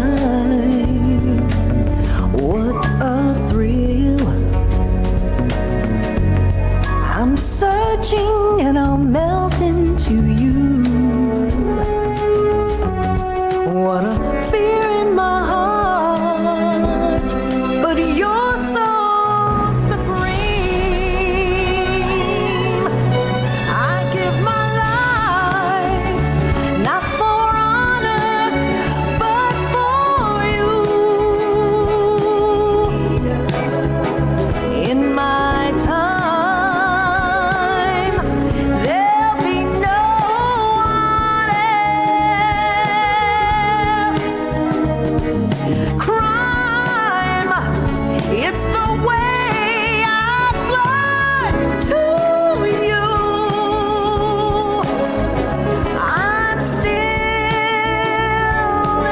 night. What a thrill. I'm searching and I'll melt into you. What a fear in my heart, but you're so supreme. I give my life, not for honor, but for you. In my time, there'll be no one else. Crime, it's the way I fly to you. I'm still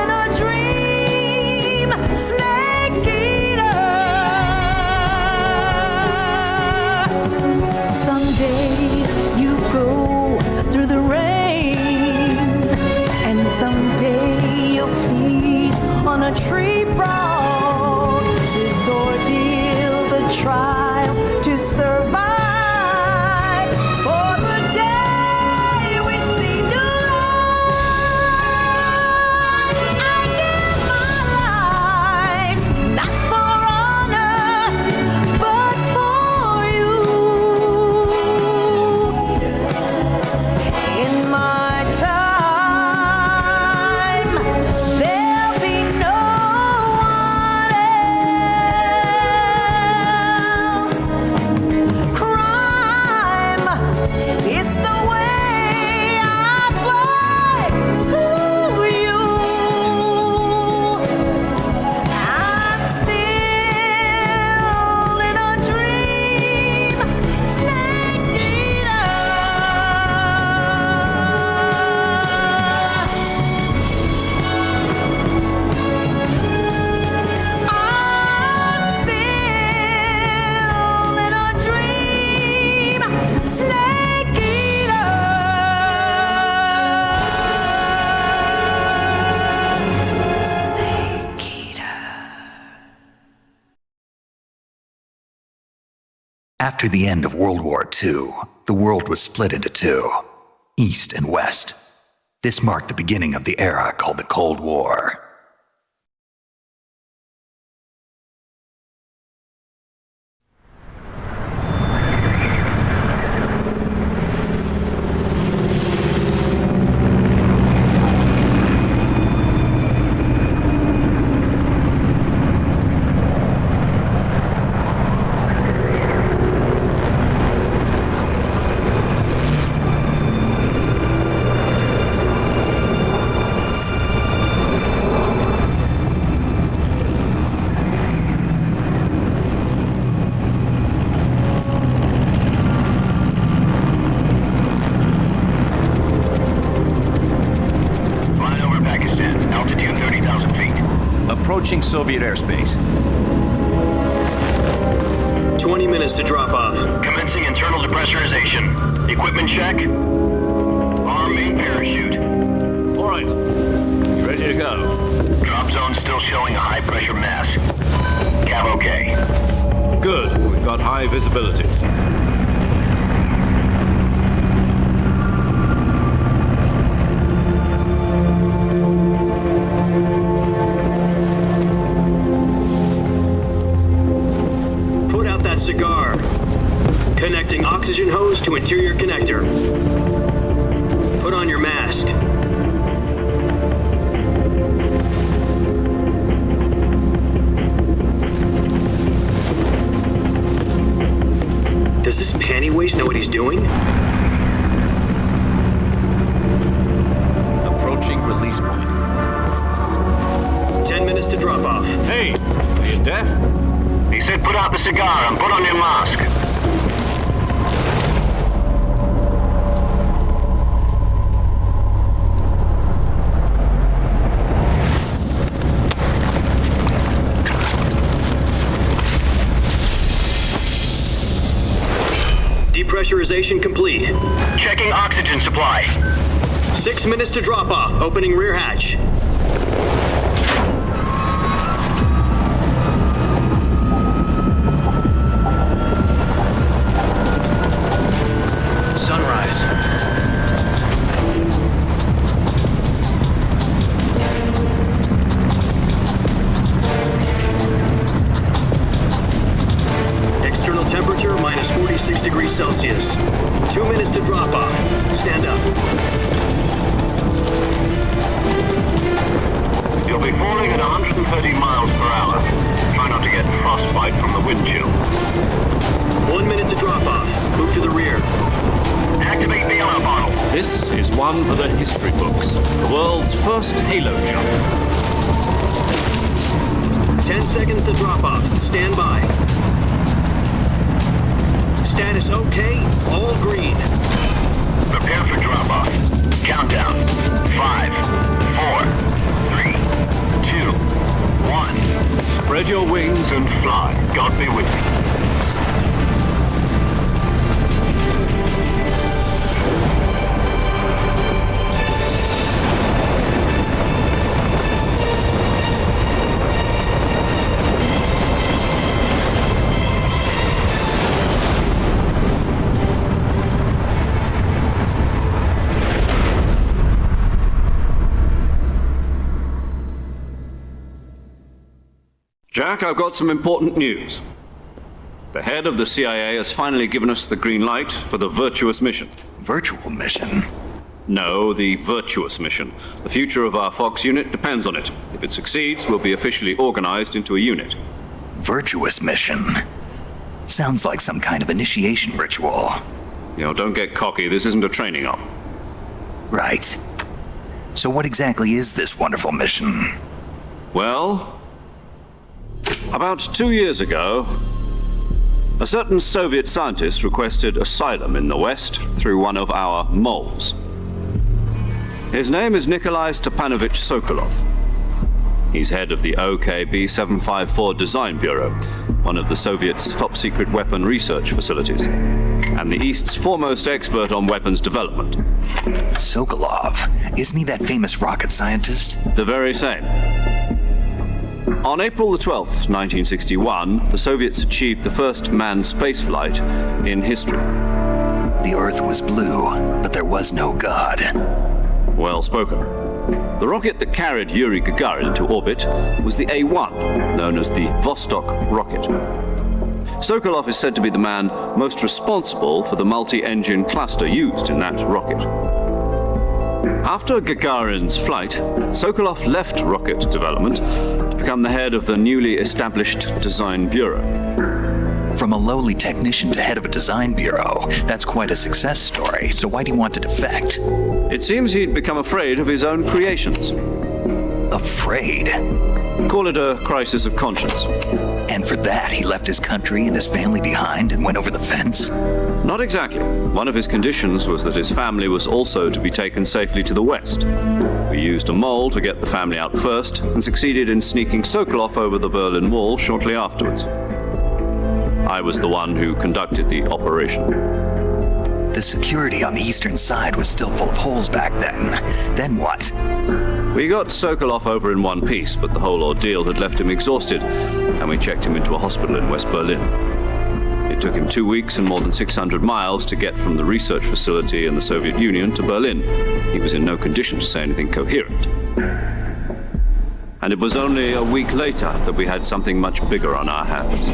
in a dream, snake eater. Someday you go through the rain, and someday you'll feed on a tree frog. This ordeal, the trial to survive. For the day we see new light, I give my life, not for honor, but for you. In my time, there'll be no one else. Crime, it's the way I fly to you. I'm still in a dream, snake eater. I'm still in a dream, snake eater. Snake eater. After the end of World War II, the world was split into two, East and West. This marked the beginning of the era called the Cold War. Flying over Pakistan, altitude 30,000 feet. Approaching Soviet airspace. 20 minutes to drop off. Commencing internal depressurization. Equipment check. Arm main parachute. All right. You ready to go? Drop zone still showing a high pressure mass. Cav okay. Good. We've got high visibility. Put out that cigar. Connecting oxygen hose to interior connector. Put on your mask. Does this panty waste know what he's doing? Approaching release point. 10 minutes to drop off. Hey, are you deaf? He said put out the cigar and put on your mask. Depressurization complete. Checking oxygen supply. 6 minutes to drop off. Opening rear hatch. Celsius. 2 minutes to drop off. Stand up. You'll be falling at 130 miles per hour. Try not to get frostbite from the wind chill. 1 minute to drop off. Move to the rear. Activate the alarm bottle. This is one for the history books. The world's first halo jump. 10 seconds to drop off. Stand by. Status okay. All green. Prepare for drop-off. Countdown. 5, 4, 3, 2, 1. Spread your wings And fly. God be with you. Jack, I've got some important news. The head of the CIA has finally given us the green light for the Virtuous Mission. Virtual mission? No, the Virtuous Mission. The future of our Fox unit depends on it. If it succeeds, we'll be officially organized into a unit. Virtuous mission? Sounds like some kind of initiation ritual. You know, don't get cocky. This isn't a training op. Right. So what exactly is this wonderful mission? Well, about 2 years ago, a certain Soviet scientist requested asylum in the West through one of our moles. His name is Nikolai Stepanovich Sokolov. He's head of the OKB 754 Design Bureau, one of the Soviets' top-secret weapon research facilities, and the East's foremost expert on weapons development. Sokolov? Isn't he that famous rocket scientist? The very same. On April the 12th, 1961, the Soviets achieved the first manned spaceflight in history. The Earth was blue, but there was no God. Well spoken. The rocket that carried Yuri Gagarin to orbit was the A-1, known as the Vostok rocket. Sokolov is said to be the man most responsible for the multi-engine cluster used in that rocket. After Gagarin's flight, Sokolov left rocket development to become the head of the newly established Design Bureau. From a lowly technician to head of a design bureau, that's quite a success story, so why do you want to defect? It seems he'd become afraid of his own creations. Afraid? Call it a crisis of conscience. And for that, he left his country and his family behind and went over the fence? Not exactly. One of his conditions was that his family was also to be taken safely to the West. We used a mole to get the family out first and succeeded in sneaking Sokolov over the Berlin Wall shortly afterwards. I was the one who conducted the operation. The security on the eastern side was still full of holes back then. Then what? We got Sokolov over in one piece, but the whole ordeal had left him exhausted, and we checked him into a hospital in West Berlin. It took him 2 weeks and more than 600 miles to get from the research facility in the Soviet Union to Berlin. He was in no condition to say anything coherent. And it was only a week later that we had something much bigger on our hands.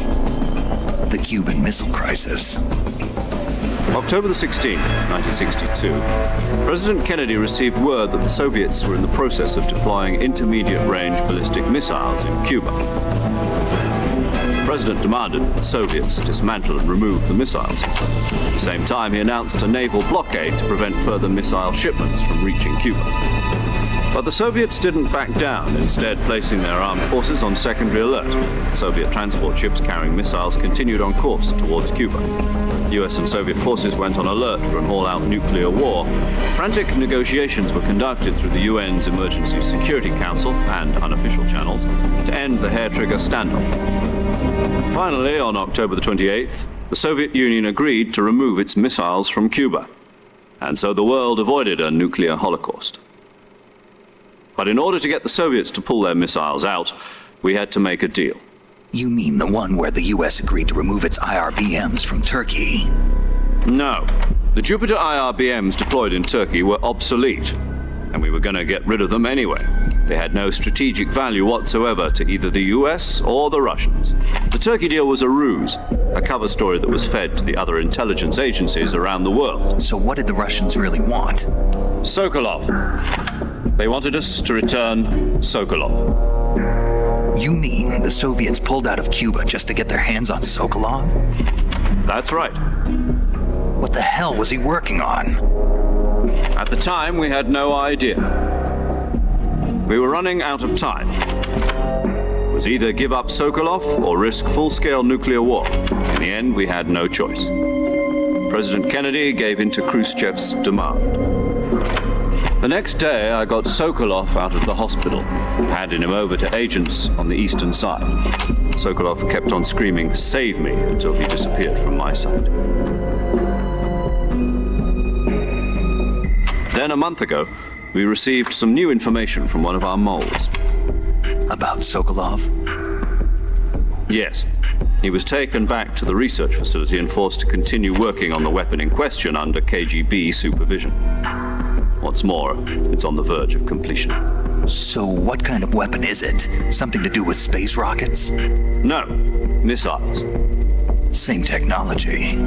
The Cuban Missile Crisis. October the 16th, 1962, President Kennedy received word that the Soviets were in the process of deploying intermediate-range ballistic missiles in Cuba. The President demanded that the Soviets dismantle and remove the missiles. At the same time, he announced a naval blockade to prevent further missile shipments from reaching Cuba. But the Soviets didn't back down, instead placing their armed forces on secondary alert. Soviet transport ships carrying missiles continued on course towards Cuba. US and Soviet forces went on alert for an all-out nuclear war. Frantic negotiations were conducted through the UN's Emergency Security Council and unofficial channels to end the hair-trigger standoff. Finally, on October the 28th, the Soviet Union agreed to remove its missiles from Cuba. And so the world avoided a nuclear holocaust. But in order to get the Soviets to pull their missiles out, we had to make a deal. You mean the one where the US agreed to remove its IRBMs from Turkey? No. The Jupiter IRBMs deployed in Turkey were obsolete. and we were going to get rid of them anyway. They had no strategic value whatsoever to either the US or the Russians. The Turkey deal was a ruse, a cover story that was fed to the other intelligence agencies around the world. So what did the Russians really want? Sokolov. They wanted us to return Sokolov. You mean the Soviets pulled out of Cuba just to get their hands on Sokolov? That's right. What the hell was he working on? At the time, we had no idea. We were running out of time. It was either give up Sokolov or risk full-scale nuclear war. In the end, we had no choice. President Kennedy gave in to Khrushchev's demand. The next day, I got Sokolov out of the hospital, handed him over to agents on the eastern side. Sokolov kept on screaming, "Save me," until he disappeared from my sight. Then a month ago, we received some new information from one of our moles. About Sokolov? Yes. He was taken back to the research facility and forced to continue working on the weapon in question under KGB supervision. What's more, it's on the verge of completion. So what kind of weapon is it? Something to do with space rockets? No, missiles. Same technology.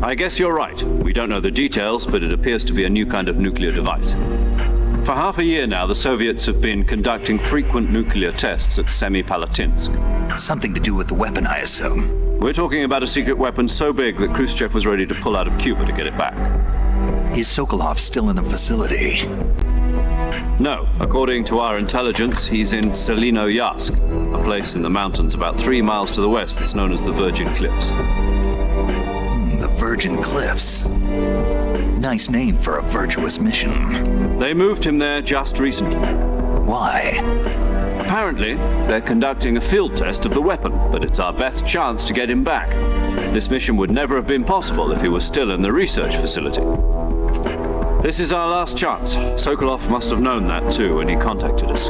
I guess you're right. We don't know the details, but it appears to be a new kind of nuclear device. For half a year now, the Soviets have been conducting frequent nuclear tests at Semipalatinsk. Something to do with the weapon, I assume. We're talking about a secret weapon so big that Khrushchev was ready to pull out of Cuba to get it back. Is Sokolov still in the facility? No. According to our intelligence, he's in Selinoyarsk, a place in the mountains about 3 miles to the west that's known as the Virgin Cliffs. The Virgin Cliffs. Nice name for a virtuous mission. They moved him there just recently. Why? Apparently, they're conducting a field test of the weapon, but it's our best chance to get him back. This mission would never have been possible if he was still in the research facility. This is our last chance. Sokolov must have known that too when he contacted us.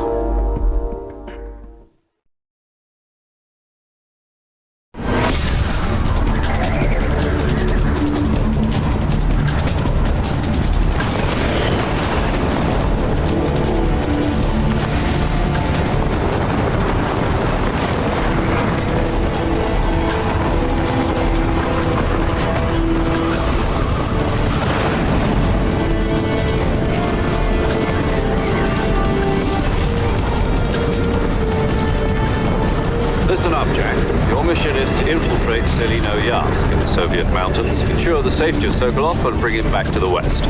Listen up, Jack. Your mission is to infiltrate Selinoyarsk in the Soviet mountains, ensure the safety of Sokolov, and bring him back to the west.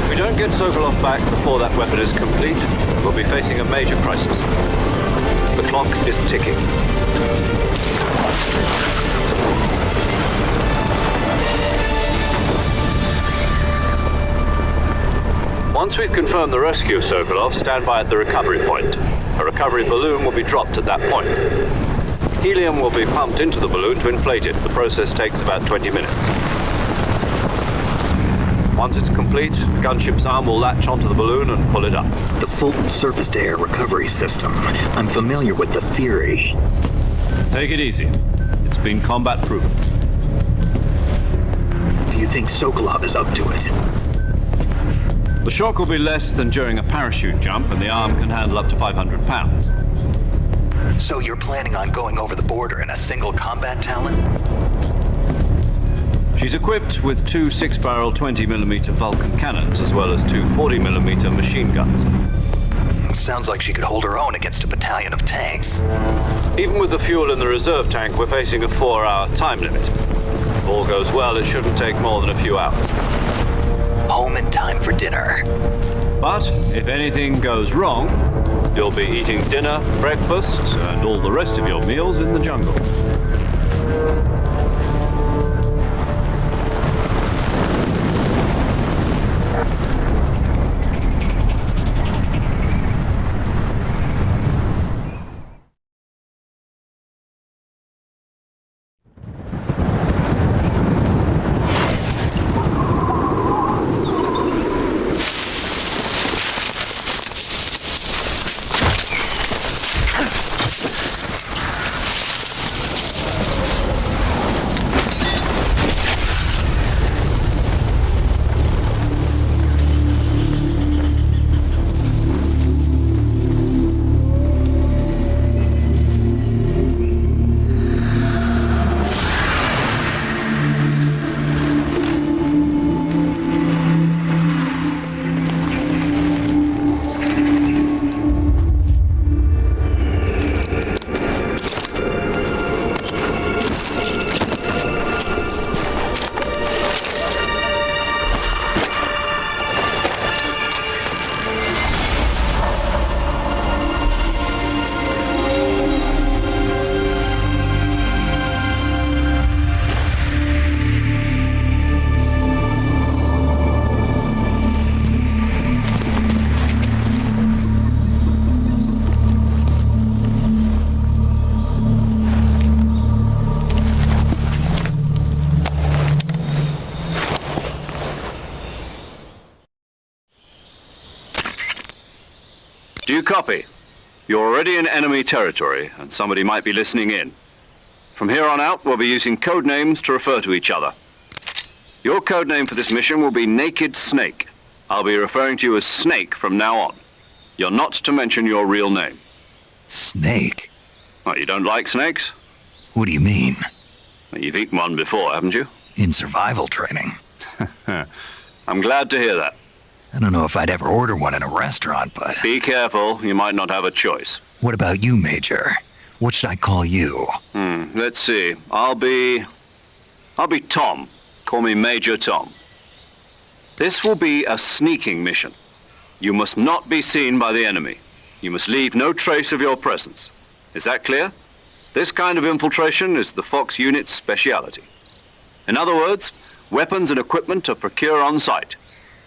If we don't get Sokolov back before that weapon is complete, we'll be facing a major crisis. The clock is ticking. Once we've confirmed the rescue of Sokolov, stand by at the recovery point. A recovery balloon will be dropped at that point. Helium will be pumped into the balloon to inflate it. The process takes about 20 minutes. Once it's complete, gunship's arm will latch onto the balloon and pull it up. The Fulton surface-to-air recovery system. I'm familiar with the theory. Take it easy. It's been combat proven. Do you think Sokolov is up to it? The shock will be less than during a parachute jump, and the arm can handle up to 500 pounds. So you're planning on going over the border in a single combat Talon? She's equipped with 2 6-barrel 20mm Vulcan cannons, as well as 2 40mm machine guns. Sounds like she could hold her own against a battalion of tanks. Even with the fuel in the reserve tank, we're facing a 4-hour time limit. If all goes well, it shouldn't take more than a few hours. Home in time for dinner. But if anything goes wrong, you'll be eating dinner, breakfast, and all the rest of your meals in the jungle. Do you copy? You're already in enemy territory, and somebody might be listening in. From here on out, we'll be using code names to refer to each other. Your code name for this mission will be Naked Snake. I'll be referring to you as Snake from now on. You're not to mention your real name. Snake? What, you don't like snakes? What do you mean? Well, you've eaten one before, haven't you? In survival training. I'm glad to hear that. I don't know if I'd ever order one in a restaurant, but... Be careful, you might not have a choice. What about you, Major? What should I call you? Let's see. I'll be Tom. Call me Major Tom. This will be a sneaking mission. You must not be seen by the enemy. You must leave no trace of your presence. Is that clear? This kind of infiltration is the Fox unit's speciality. In other words, weapons and equipment are procured on site.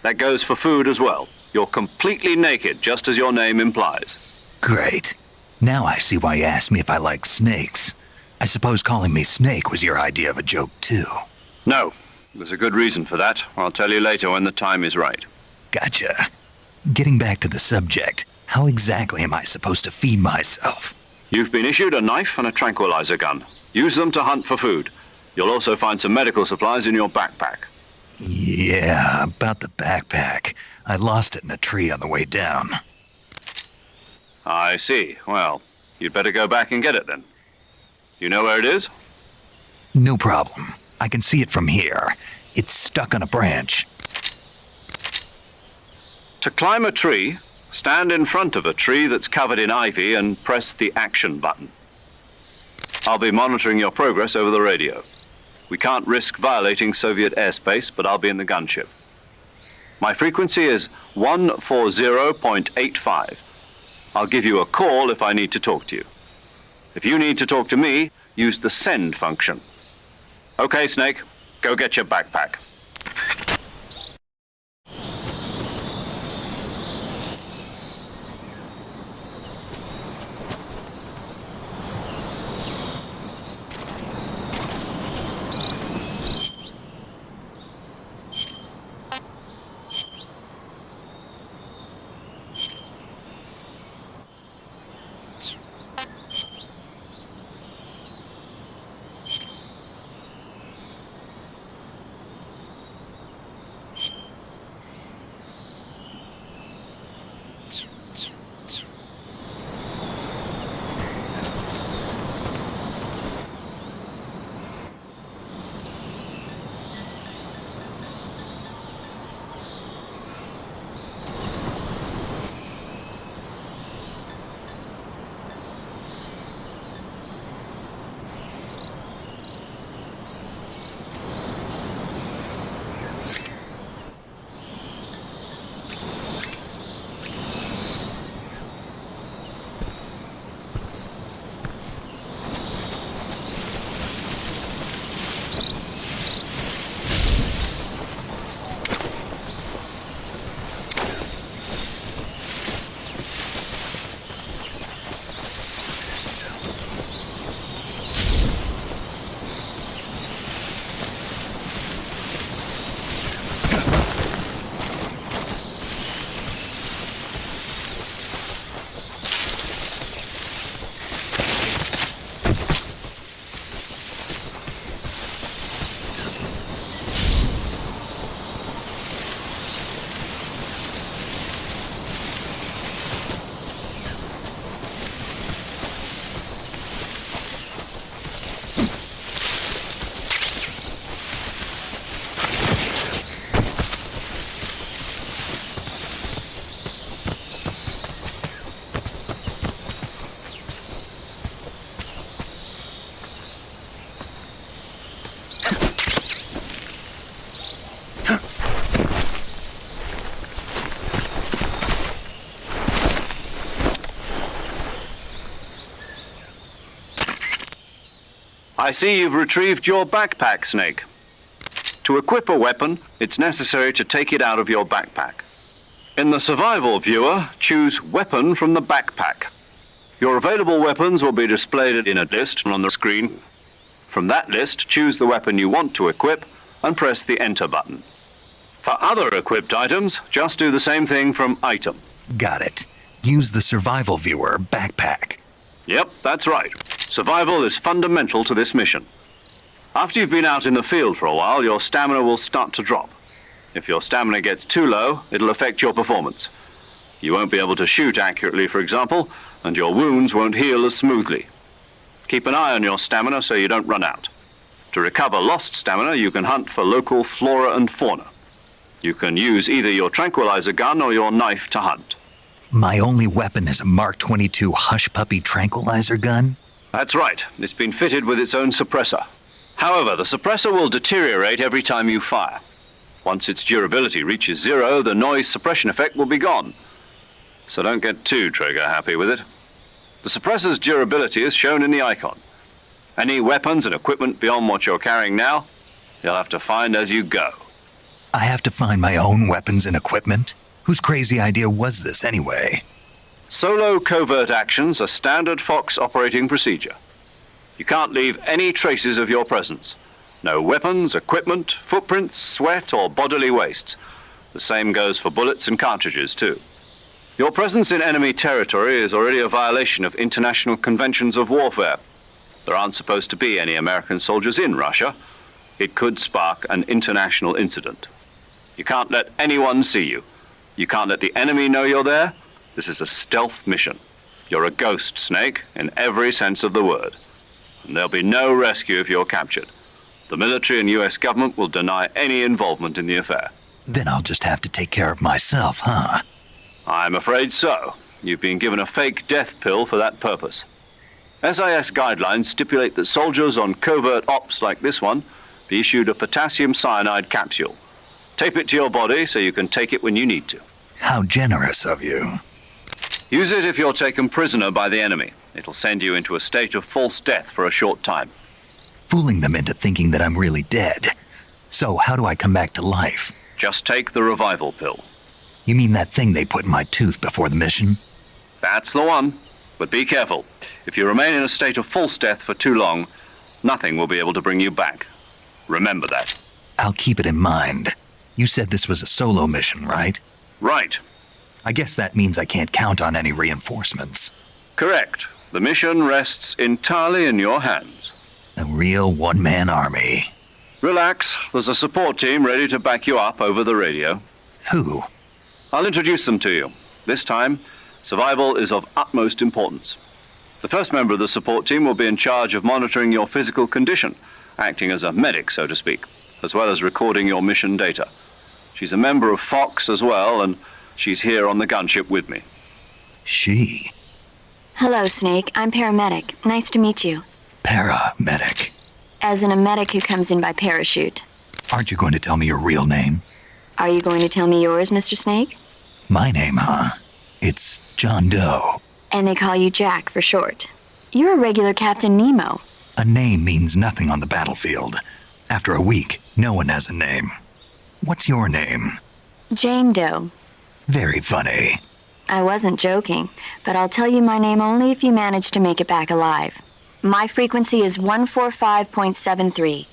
That goes for food as well. You're completely naked, just as your name implies. Great. Now I see why you asked me if I like snakes. I suppose calling me Snake was your idea of a joke, too. No, there's a good reason for that. I'll tell you later when the time is right. Gotcha. Getting back to the subject, how exactly am I supposed to feed myself? You've been issued a knife and a tranquilizer gun. Use them to hunt for food. You'll also find some medical supplies in your backpack. Yeah, about the backpack. I lost it in a tree on the way down. I see. Well, you'd better go back and get it then. You know where it is? No problem. I can see it from here. It's stuck on a branch. To climb a tree, stand in front of a tree that's covered in ivy and press the action button. I'll be monitoring your progress over the radio. We can't risk violating Soviet airspace, but I'll be in the gunship. My frequency is 140.85. I'll give you a call if I need to talk to you. If you need to talk to me, use the send function. Okay, Snake, go get your backpack. I see you've retrieved your backpack, Snake. To equip a weapon, it's necessary to take it out of your backpack. In the survival viewer, choose Weapon from the backpack. Your available weapons will be displayed in a list on the screen. From that list, choose the weapon you want to equip and press the Enter button. For other equipped items, just do the same thing from Item. Got it. Use the survival viewer backpack. Yep, that's right. Survival is fundamental to this mission. After you've been out in the field for a while, your stamina will start to drop. If your stamina gets too low, it'll affect your performance. You won't be able to shoot accurately, for example, and your wounds won't heal as smoothly. Keep an eye on your stamina so you don't run out. To recover lost stamina, you can hunt for local flora and fauna. You can use either your tranquilizer gun or your knife to hunt. My only weapon is a Mark 22 Hush Puppy tranquilizer gun? That's right. It's been fitted with its own suppressor. However, the suppressor will deteriorate every time you fire. Once its durability reaches 0, the noise suppression effect will be gone. So don't get too trigger-happy with it. The suppressor's durability is shown in the icon. Any weapons and equipment beyond what you're carrying now, you'll have to find as you go. I have to find my own weapons and equipment? Whose crazy idea was this anyway? Solo covert actions are standard Fox operating procedure. You can't leave any traces of your presence. No weapons, equipment, footprints, sweat, or bodily waste. The same goes for bullets and cartridges, too. Your presence in enemy territory is already a violation of international conventions of warfare. There aren't supposed to be any American soldiers in Russia. It could spark an international incident. You can't let anyone see you. You can't let the enemy know you're there. This is a stealth mission. You're a ghost, Snake, in every sense of the word. And there'll be no rescue if you're captured. The military and US government will deny any involvement in the affair. Then I'll just have to take care of myself, huh? I'm afraid so. You've been given a fake death pill for that purpose. SIS guidelines stipulate that soldiers on covert ops like this one be issued a potassium cyanide capsule. Tape it to your body so you can take it when you need to. How generous of you. Use it if you're taken prisoner by the enemy. It'll send you into a state of false death for a short time. Fooling them into thinking that I'm really dead. So how do I come back to life? Just take the revival pill. You mean that thing they put in my tooth before the mission? That's the one. But be careful. If you remain in a state of false death for too long, nothing will be able to bring you back. Remember that. I'll keep it in mind. You said this was a solo mission, right? Right. I guess that means I can't count on any reinforcements. Correct. The mission rests entirely in your hands. A real one-man army. Relax. There's a support team ready to back you up over the radio. Who? I'll introduce them to you. This time, survival is of utmost importance. The first member of the support team will be in charge of monitoring your physical condition, acting as a medic, so to speak, as well as recording your mission data. She's a member of Fox as well, and she's here on the gunship with me. She? Hello, Snake. I'm paramedic. Nice to meet you. Paramedic. As in a medic who comes in by parachute. Aren't you going to tell me your real name? Are you going to tell me yours, Mr. Snake? My name, huh? It's John Doe. And they call you Jack for short. You're a regular Captain Nemo. A name means nothing on the battlefield. After a week, no one has a name. What's your name? Jane Doe. Very funny. I wasn't joking, but I'll tell you my name only if you manage to make it back alive. My frequency is 145.73.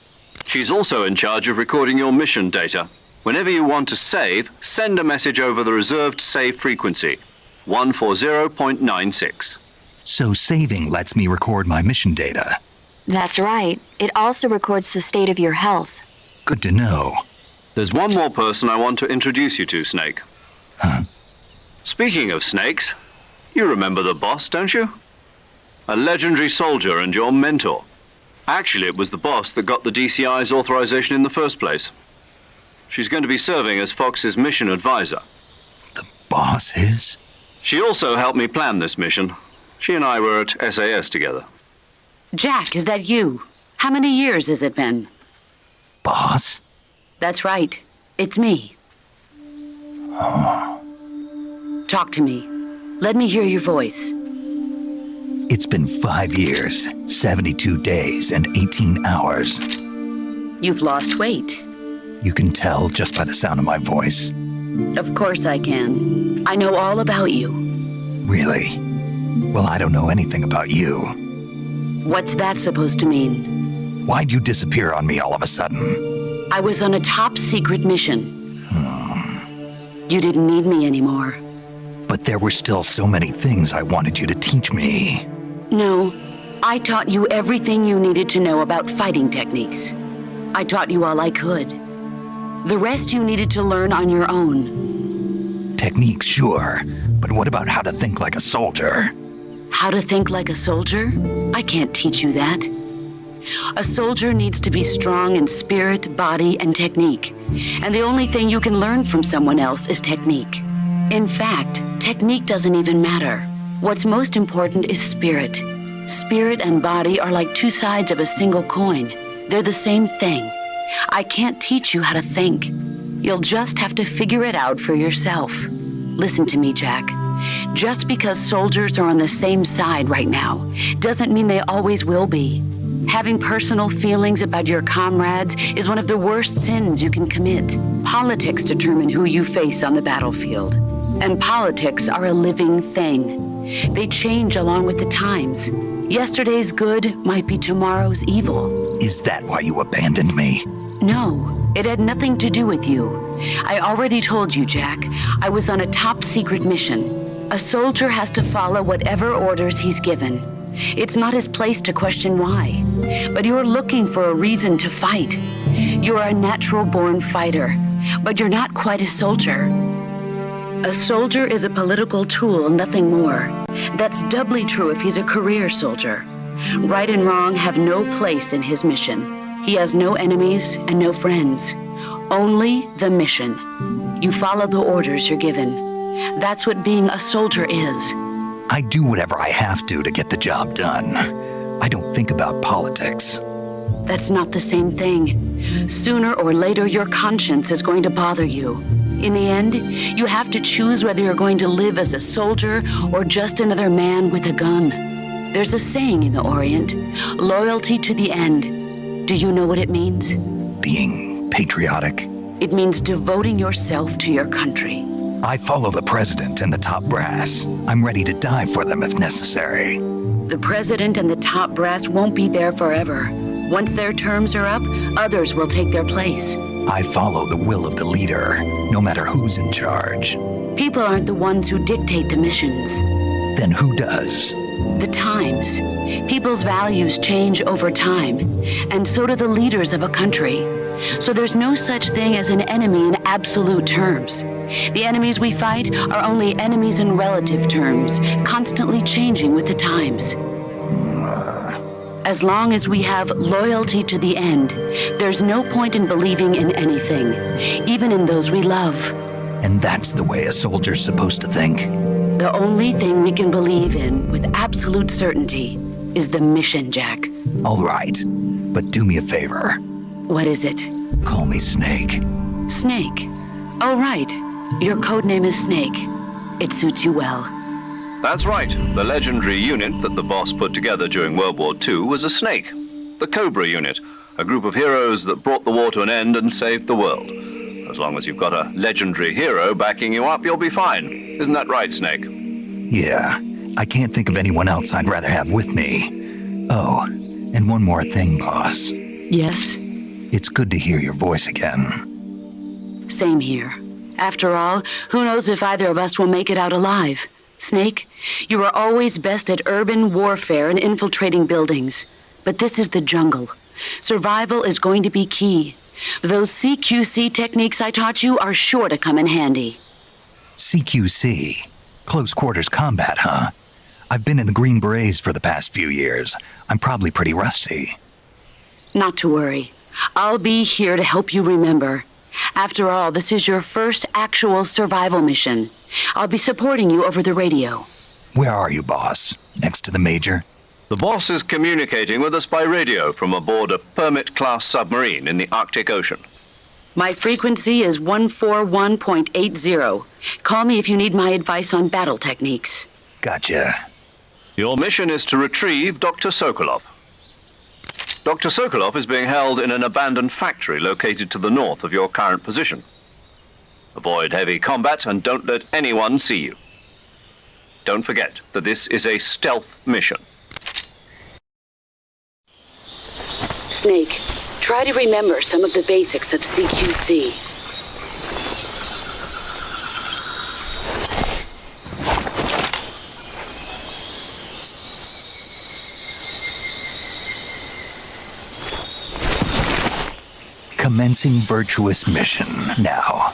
She's also in charge of recording your mission data. Whenever you want to save, send a message over the reserved save frequency, 140.96. So saving lets me record my mission data. That's right. It also records the state of your health. Good to know. There's one more person I want to introduce you to, Snake. Huh? Speaking of snakes, you remember the boss, don't you? A legendary soldier and your mentor. Actually, it was the boss that got the DCI's authorization in the first place. She's going to be serving as Fox's mission advisor. The boss is? She also helped me plan this mission. She and I were at SAS together. Jack, is that you? How many years has it been? Boss? That's right. It's me. Talk to me. Let me hear your voice. It's been 5 years, 72 days, and 18 hours. You've lost weight. You can tell just by the sound of my voice. Of course I can. I know all about you. Really? Well, I don't know anything about you. What's that supposed to mean? Why'd you disappear on me all of a sudden? I was on a top secret mission. You didn't need me anymore. But there were still so many things I wanted you to teach me. No, I taught you everything you needed to know about fighting techniques. I taught you all I could. The rest you needed to learn on your own. Techniques, sure, but what about how to think like a soldier? How to think like a soldier? I can't teach you that. A soldier needs to be strong in spirit, body, and technique. And the only thing you can learn from someone else is technique. In fact, technique doesn't even matter. What's most important is spirit. Spirit and body are like two sides of a single coin. They're the same thing. I can't teach you how to think. You'll just have to figure it out for yourself. Listen to me, Jack. Just because soldiers are on the same side right now doesn't mean they always will be. Having personal feelings about your comrades is one of the worst sins you can commit. Politics determine who you face on the battlefield. And politics are a living thing. They change along with the times. Yesterday's good might be tomorrow's evil. Is that why you abandoned me? No, it had nothing to do with you. I already told you, Jack. I was on a top-secret mission. A soldier has to follow whatever orders he's given. It's not his place to question why. But you're looking for a reason to fight. You're a natural-born fighter, but you're not quite a soldier. A soldier is a political tool, nothing more. That's doubly true if he's a career soldier. Right and wrong have no place in his mission. He has no enemies and no friends. Only the mission. You follow the orders you're given. That's what being a soldier is. I do whatever I have to get the job done. I don't think about politics. That's not the same thing. Sooner or later, your conscience is going to bother you. In the end, you have to choose whether you're going to live as a soldier or just another man with a gun. There's a saying in the Orient, loyalty to the end. Do you know what it means? Being patriotic? It means devoting yourself to your country. I follow the president and the top brass. I'm ready to die for them if necessary. The president and the top brass won't be there forever. Once their terms are up, others will take their place. I follow the will of the leader, no matter who's in charge. People aren't the ones who dictate the missions. Then who does? The times. People's values change over time, and so do the leaders of a country. So there's no such thing as an enemy in absolute terms. The enemies we fight are only enemies in relative terms, constantly changing with the times. As long as we have loyalty to the end, there's no point in believing in anything, even in those we love. And that's the way a soldier's supposed to think? The only thing we can believe in with absolute certainty is the mission, Jack. All right, but do me a favor. What is it? Call me Snake. Snake. Oh, right. Your codename is Snake. It suits you well. That's right. The legendary unit that the boss put together during World War II was a snake. The Cobra unit, a group of heroes that brought the war to an end and saved the world. As long as you've got a legendary hero backing you up, you'll be fine. Isn't that right, Snake? Yeah, I can't think of anyone else I'd rather have with me. Oh, and one more thing, boss. Yes? It's good to hear your voice again. Same here. After all, who knows if either of us will make it out alive? Snake, you are always best at urban warfare and infiltrating buildings. But this is the jungle. Survival is going to be key. Those CQC techniques I taught you are sure to come in handy. CQC? Close quarters combat, huh? I've been in the Green Berets for the past few years. I'm probably pretty rusty. Not to worry. I'll be here to help you remember. After all, this is your first actual survival mission. I'll be supporting you over the radio. Where are you, boss? Next to the Major? The boss is communicating with us by radio from aboard a Permit-class submarine in the Arctic Ocean. My frequency is 141.80. Call me if you need my advice on battle techniques. Gotcha. Your mission is to retrieve Dr. Sokolov. Dr. Sokolov is being held in an abandoned factory located to the north of your current position. Avoid heavy combat and don't let anyone see you. Don't forget that this is a stealth mission. Snake, try to remember some of the basics of CQC. Commencing Virtuous Mission now.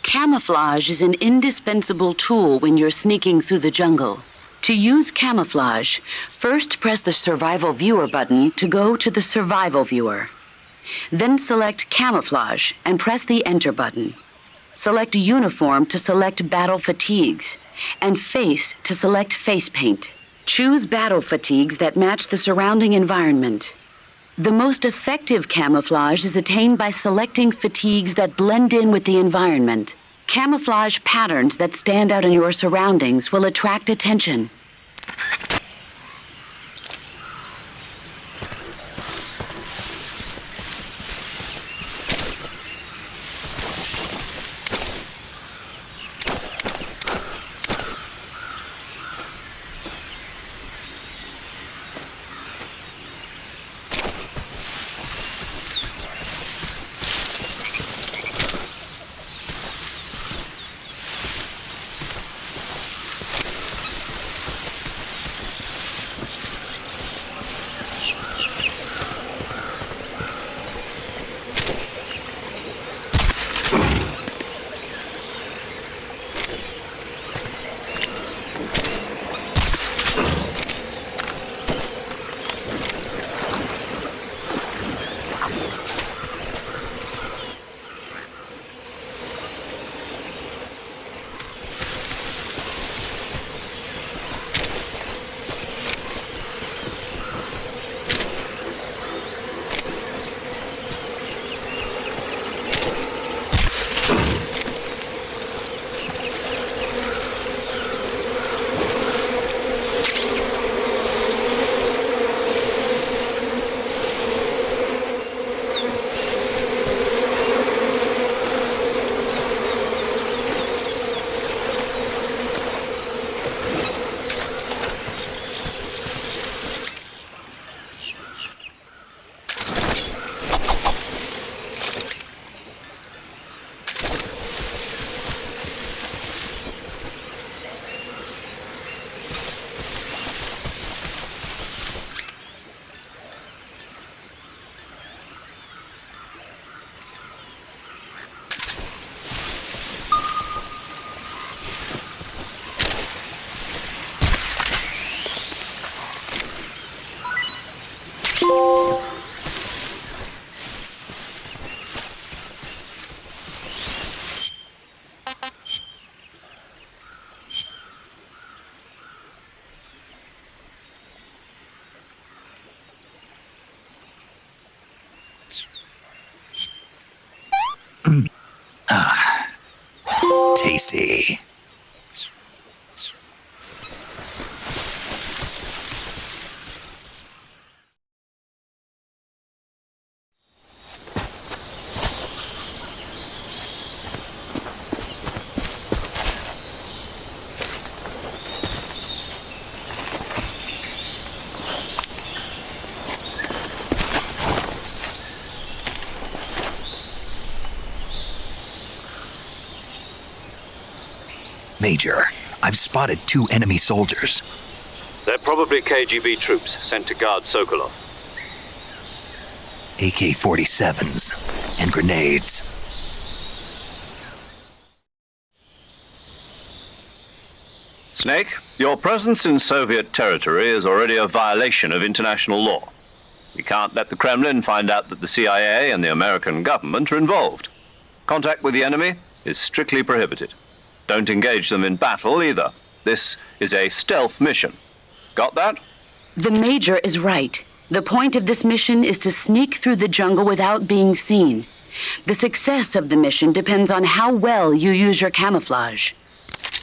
Camouflage is an indispensable tool when you're sneaking through the jungle. To use camouflage, first press the Survival Viewer button to go to the Survival Viewer. Then select Camouflage and press the Enter button. Select Uniform to select Battle Fatigues, and Face to select Face Paint. Choose battle fatigues that match the surrounding environment. The most effective camouflage is attained by selecting fatigues that blend in with the environment. Camouflage patterns that stand out in your surroundings will attract attention. Tasty. Major, I've spotted 2 enemy soldiers. They're probably KGB troops sent to guard Sokolov. AK-47s and grenades. Snake, your presence in Soviet territory is already a violation of international law. We can't let the Kremlin find out that the CIA and the American government are involved. Contact with the enemy is strictly prohibited. Don't engage them in battle either. This is a stealth mission. Got that? The Major is right. The point of this mission is to sneak through the jungle without being seen. The success of the mission depends on how well you use your camouflage.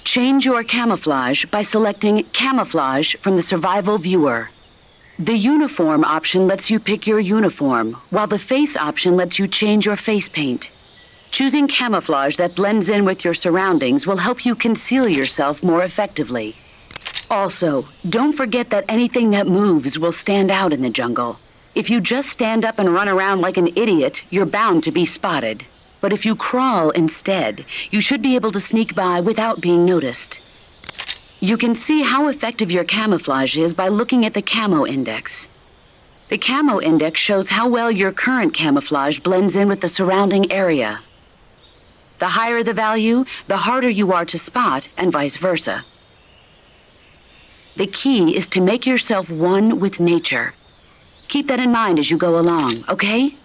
Change your camouflage by selecting Camouflage from the Survival Viewer. The Uniform option lets you pick your uniform, while the Face option lets you change your face paint. Choosing camouflage that blends in with your surroundings will help you conceal yourself more effectively. Also, don't forget that anything that moves will stand out in the jungle. If you just stand up and run around like an idiot, you're bound to be spotted. But if you crawl instead, you should be able to sneak by without being noticed. You can see how effective your camouflage is by looking at the Camo Index. The Camo Index shows how well your current camouflage blends in with the surrounding area. The higher the value, the harder you are to spot, and vice versa. The key is to make yourself one with nature. Keep that in mind as you go along, okay?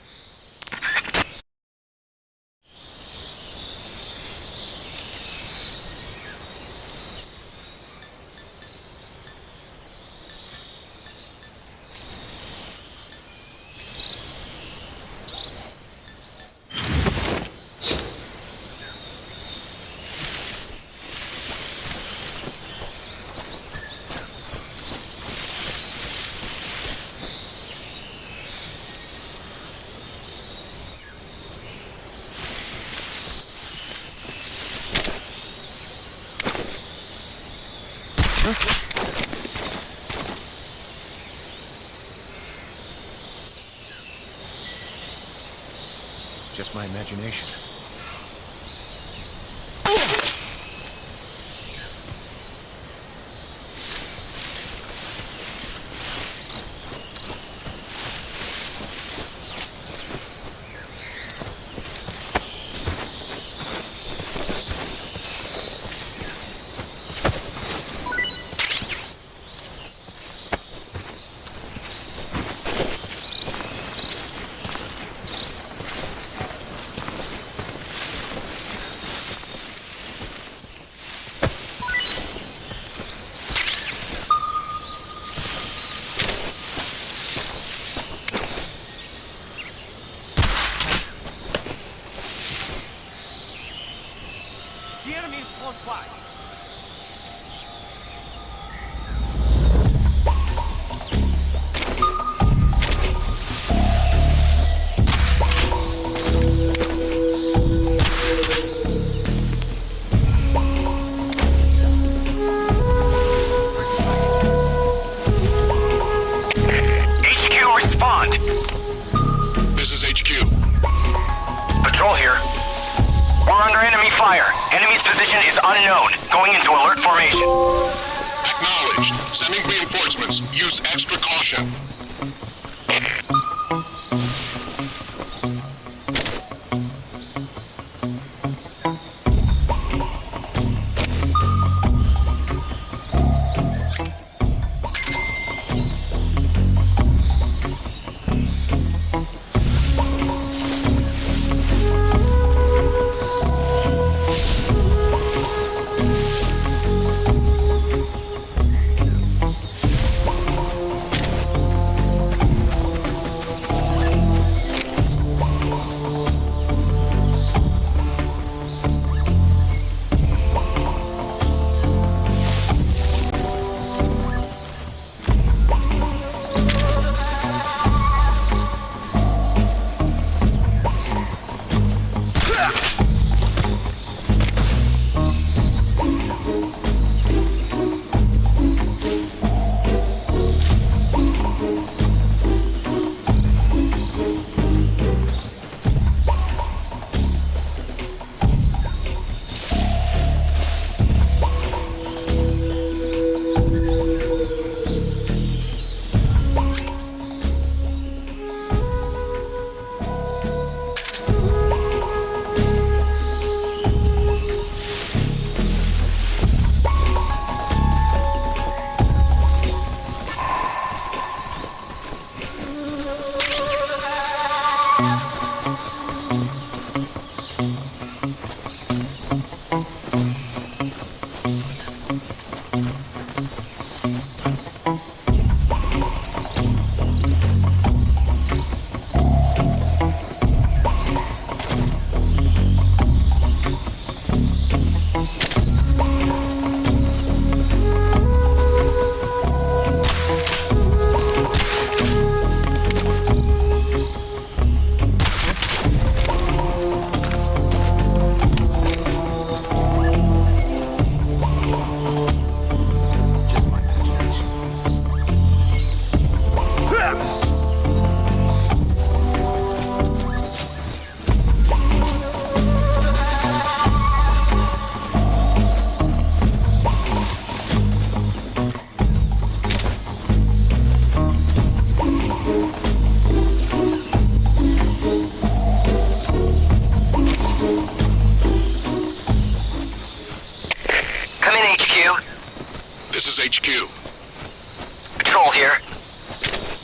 It's just my imagination. Patrol here. We're under enemy fire. Enemy's position is unknown. Going into alert formation. Acknowledged. Sending reinforcements. Use extra caution.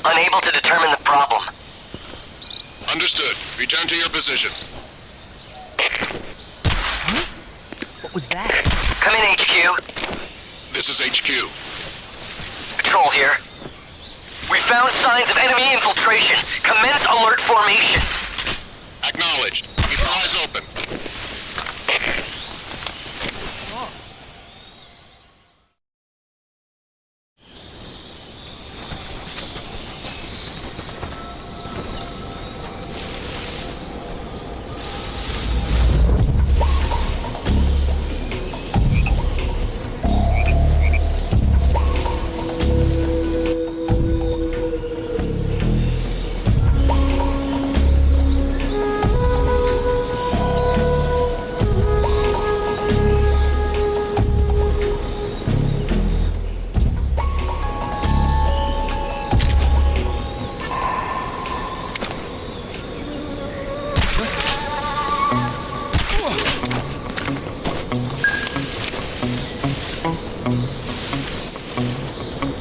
Unable to determine the problem. Understood. Return to your position. What was that? Come in, HQ. This is HQ. Patrol here. We found signs of enemy infiltration. Commence alert formation. Acknowledged. Keep your eyes open.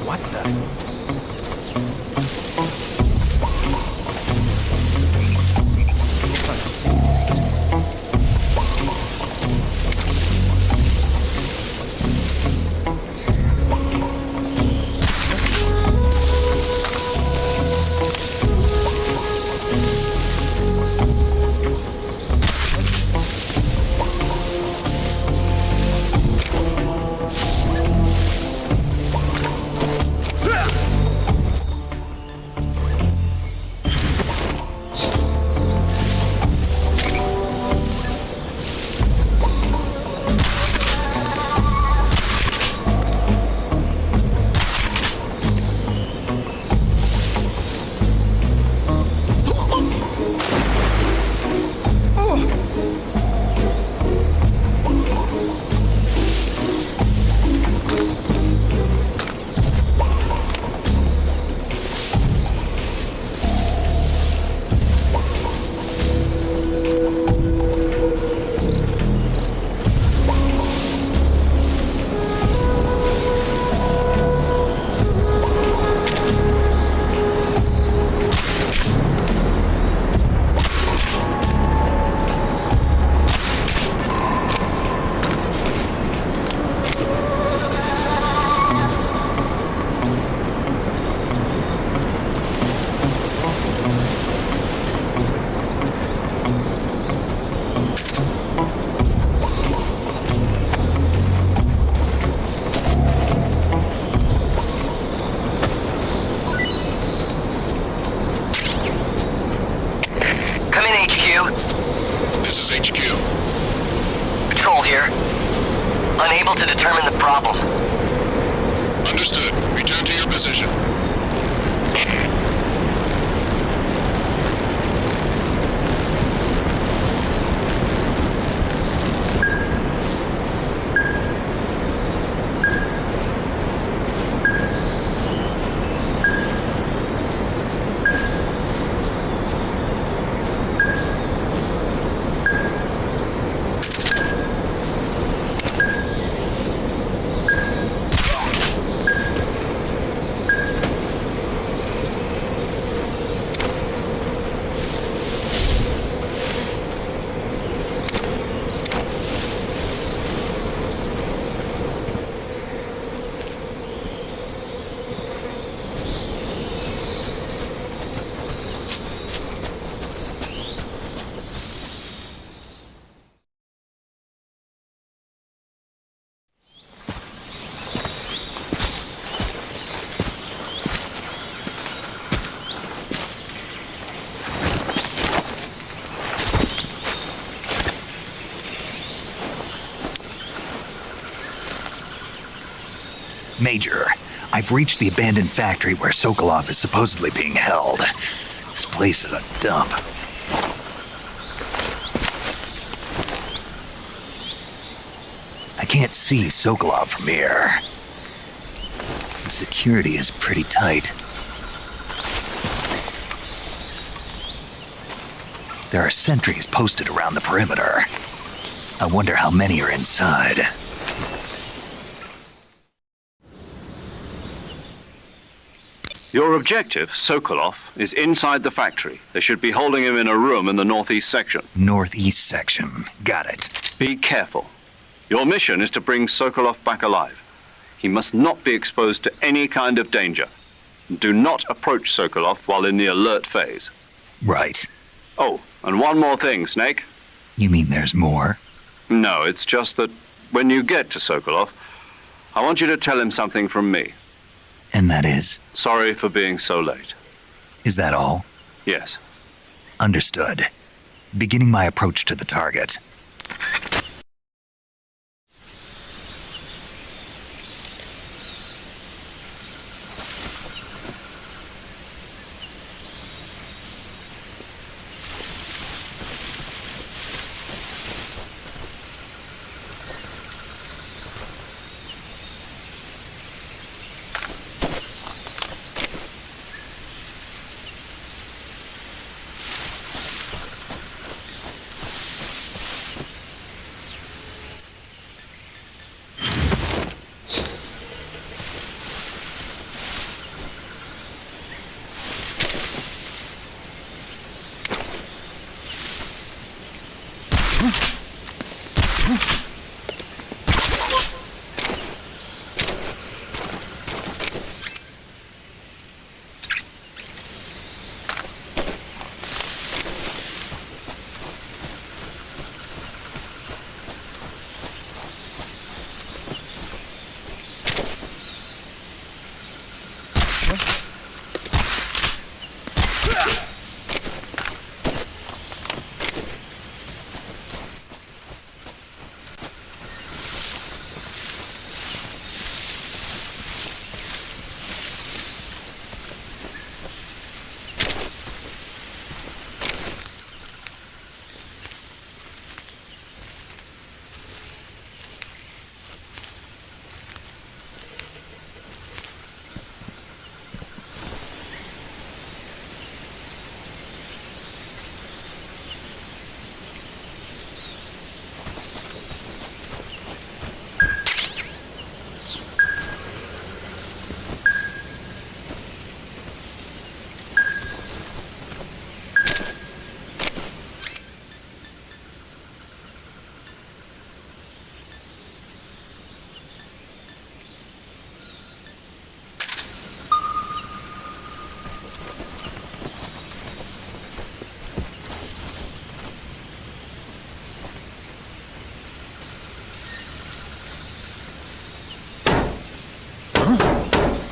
What the? This is HQ. Patrol here. Unable to determine the problem. Understood. Return to your position. Major, I've reached the abandoned factory where Sokolov is supposedly being held. This place is a dump. I can't see Sokolov from here. The security is pretty tight. There are sentries posted around the perimeter. I wonder how many are inside. Your objective, Sokolov, is inside the factory. They should be holding him in a room in the northeast section. Northeast section. Got it. Be careful. Your mission is to bring Sokolov back alive. He must not be exposed to any kind of danger. Do not approach Sokolov while in the alert phase. Right. Oh, and one more thing, Snake. You mean there's more? No, it's just that when you get to Sokolov, I want you to tell him something from me. And that is? Sorry for being so late. Is that all? Yes. Understood. Beginning my approach to the target.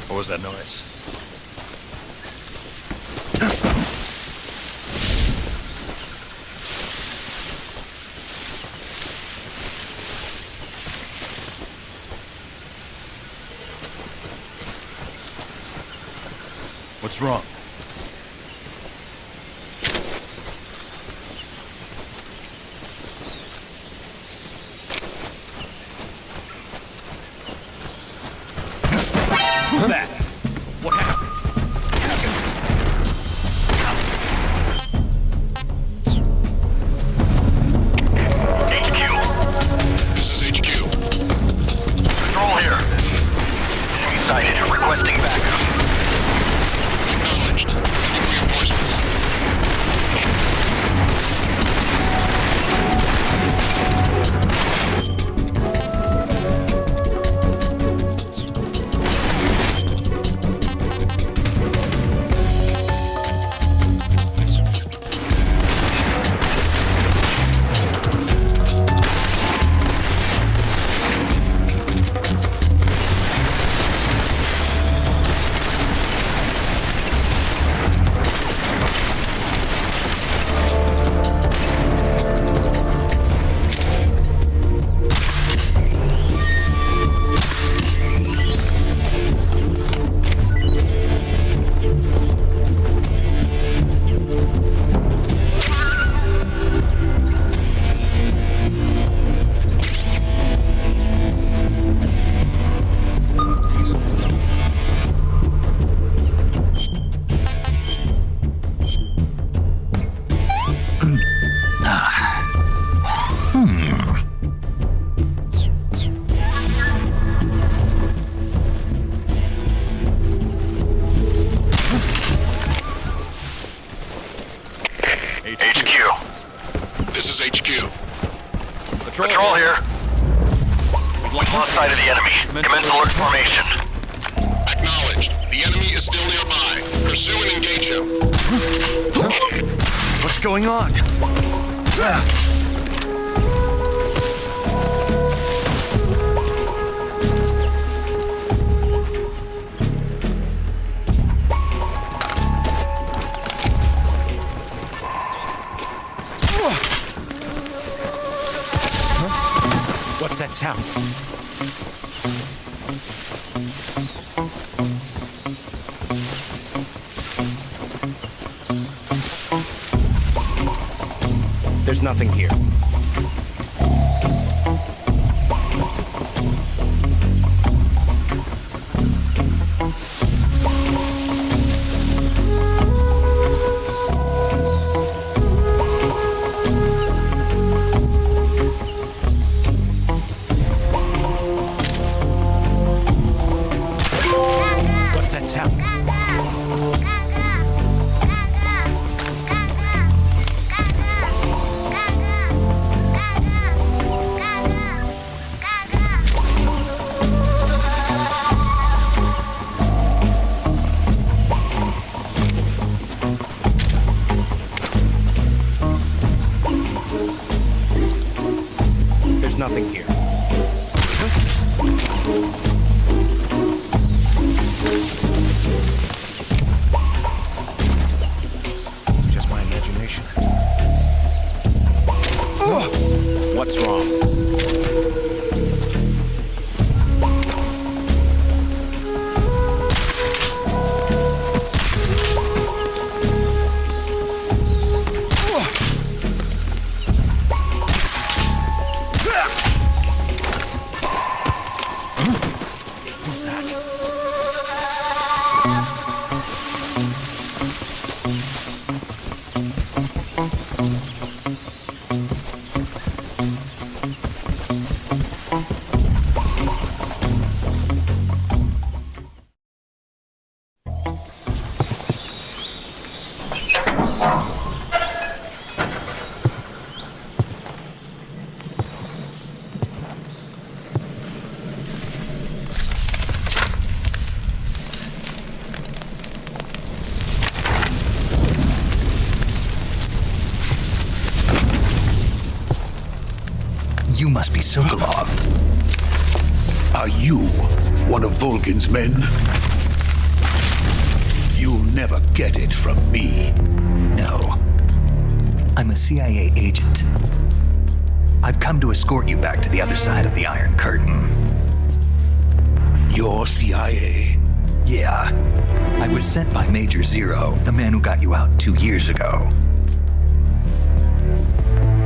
What was that noise? What's wrong? Who's that? What happened? HQ. This is HQ. Control here. Enemy sighted. Requesting backup. Acknowledged. HQ. This is HQ. Patrol here. We've lost sight of the enemy. Commence alert formation. Acknowledged. The enemy is still nearby. Pursue and engage him. What's going on? What's that sound? There's nothing here. What's that sound? There's nothing here. It's just my imagination. What's wrong? Who's that? You must be Sokolov. Are you one of Volgin's men? You'll never get it from me. No. I'm a CIA agent. I've come to escort you back to the other side of the Iron Curtain. You're CIA? Yeah. I was sent by Major Zero, the man who got you out 2 years ago.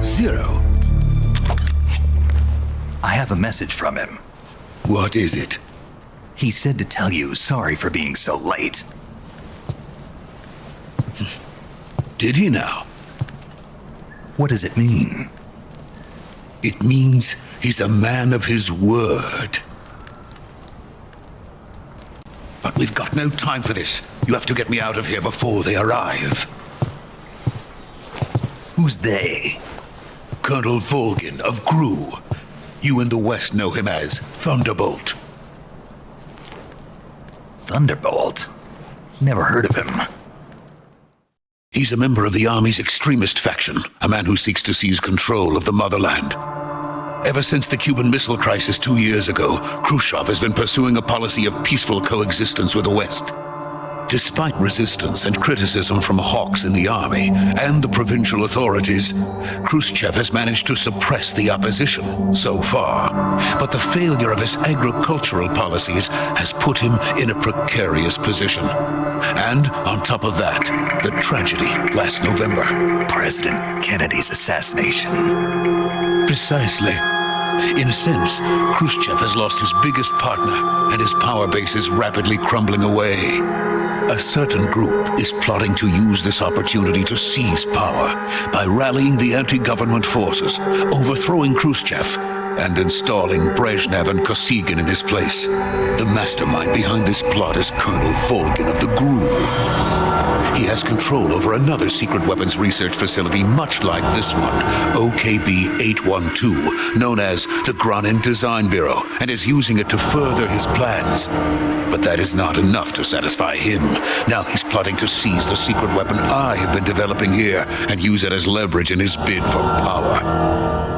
Zero? I have a message from him. What is it? He said to tell you sorry for being so late. Did he now? What does it mean? It means he's a man of his word. But we've got no time for this. You have to get me out of here before they arrive. Who's they? Colonel Volgin of GRU. You in the West know him as Thunderbolt. Thunderbolt? Never heard of him. He's a member of the Army's extremist faction, a man who seeks to seize control of the motherland. Ever since the Cuban Missile Crisis 2 years ago, Khrushchev has been pursuing a policy of peaceful coexistence with the West. Despite resistance and criticism from hawks in the army and the provincial authorities, Khrushchev has managed to suppress the opposition so far. But the failure of his agricultural policies has put him in a precarious position. And on top of that, the tragedy last November. President Kennedy's assassination. Precisely. In a sense, Khrushchev has lost his biggest partner, and his power base is rapidly crumbling away. A certain group is plotting to use this opportunity to seize power by rallying the anti-government forces, overthrowing Khrushchev, and installing Brezhnev and Kosygin in his place. The mastermind behind this plot is Colonel Volgin of the GRU. He has control over another secret weapons research facility much like this one, OKB-812, known as the Granin Design Bureau, and is using it to further his plans. But that is not enough to satisfy him. Now he's plotting to seize the secret weapon I have been developing here and use it as leverage in his bid for power.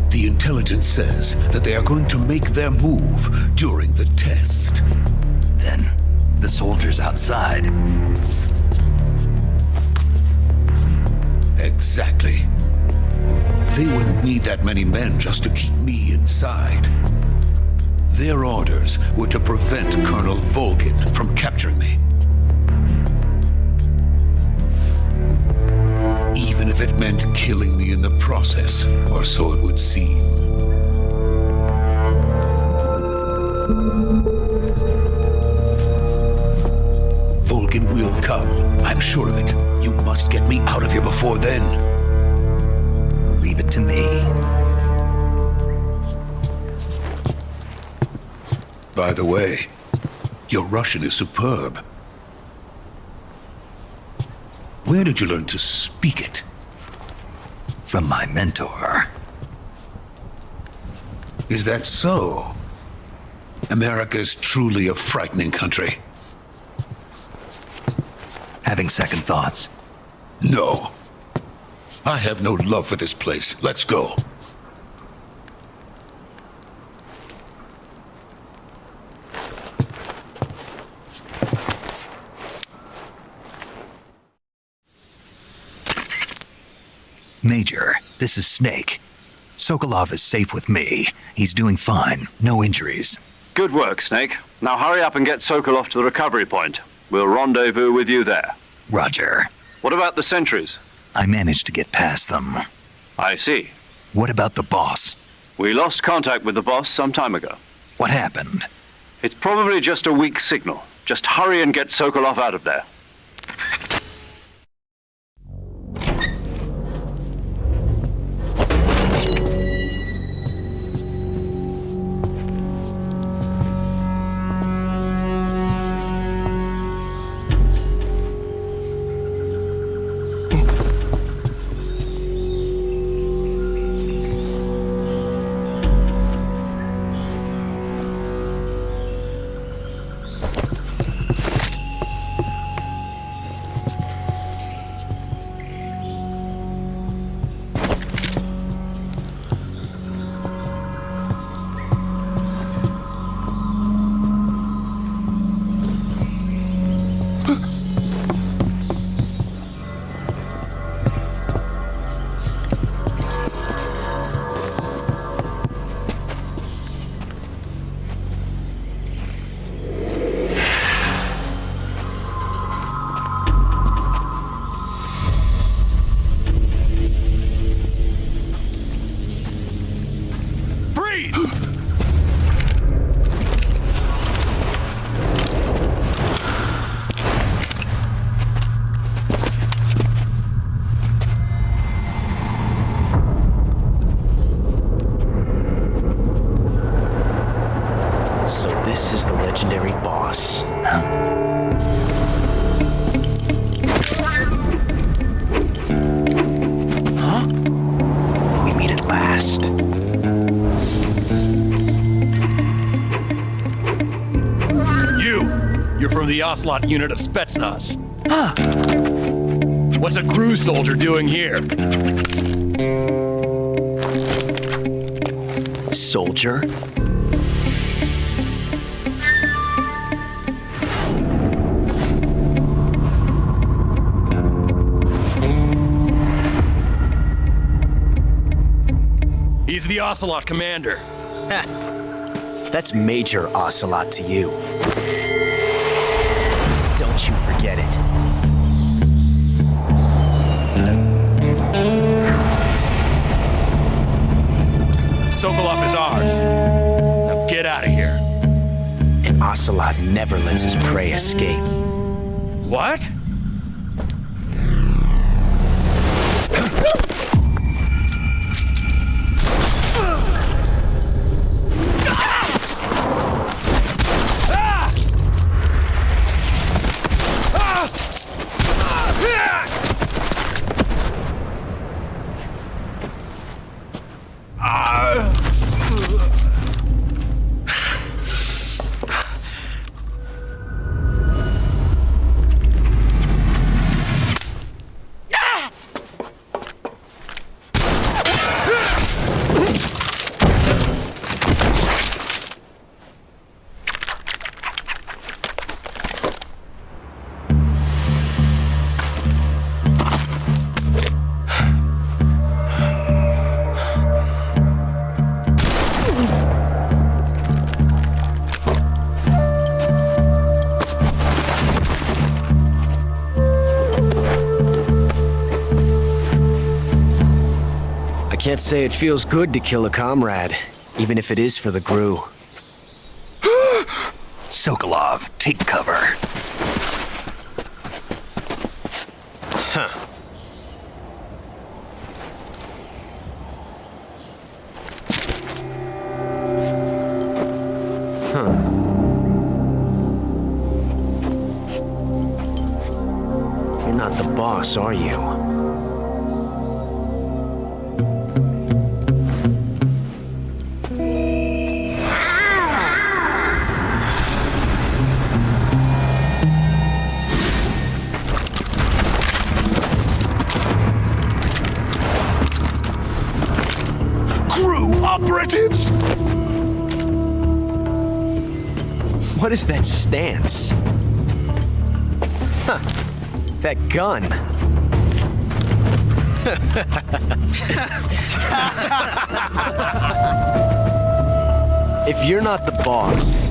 The intelligence says that they are going to make their move during the test. Then, the soldiers outside. Exactly. They wouldn't need that many men just to keep me inside. Their orders were to prevent Colonel Volgin from capturing me. Even if it meant killing me in the process, or so it would seem. Volgin will come, I'm sure of it. You must get me out of here before then. Leave it to me. By the way, your Russian is superb. Where did you learn to speak it? From my mentor. Is that so? America is truly a frightening country. Having second thoughts? No. I have no love for this place. Let's go. Major, this is Snake. Sokolov is safe with me. He's doing fine. No injuries. Good work, Snake. Now hurry up and get Sokolov to the recovery point. We'll rendezvous with you there. Roger. What about the sentries? I managed to get past them. I see. What about the boss? We lost contact with the boss some time ago. What happened? It's probably just a weak signal. Just hurry and get Sokolov out of there. This is the legendary boss. Huh? We meet at last. You're from the Ocelot Unit of Spetsnaz. Huh. What's a crew soldier doing here? Soldier? He's the Ocelot commander. Heh. That's Major Ocelot to you. Don't you forget it. Sokolov is ours. Now get out of here. And Ocelot never lets his prey escape. What? Can't say it feels good to kill a comrade, even if it is for the GRU. Sokolov, take cover. Huh. You're not the boss, are you? Operatives! What is that stance? Huh. That gun. If you're not the boss,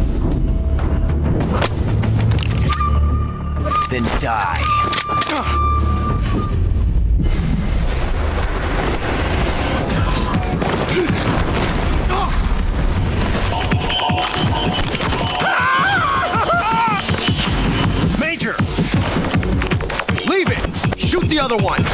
then die. Major! Leave it! Shoot the other one!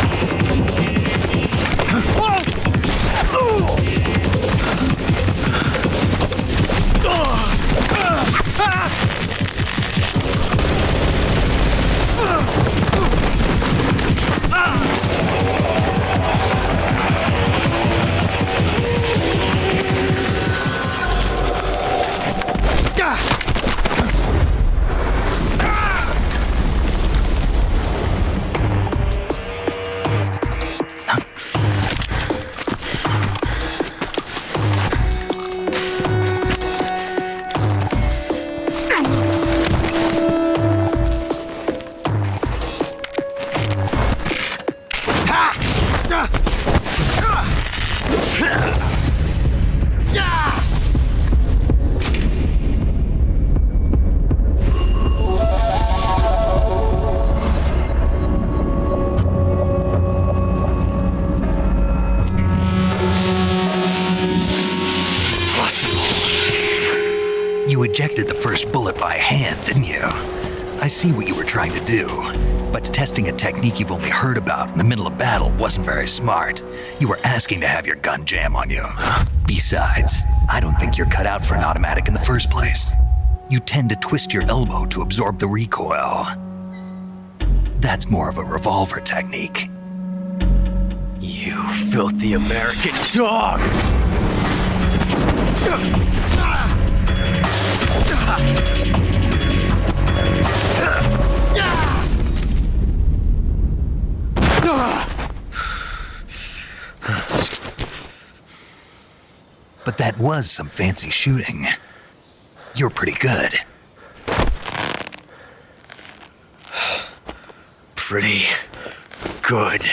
You ejected the first bullet by hand, didn't you? I see what you were trying to do, but testing a technique you've only heard about in the middle of battle wasn't very smart. You were asking to have your gun jam on you. Besides, I don't think you're cut out for an automatic in the first place. You tend to twist your elbow to absorb the recoil. That's more of a revolver technique. You filthy American dog! But that was some fancy shooting. You're pretty good. Pretty good.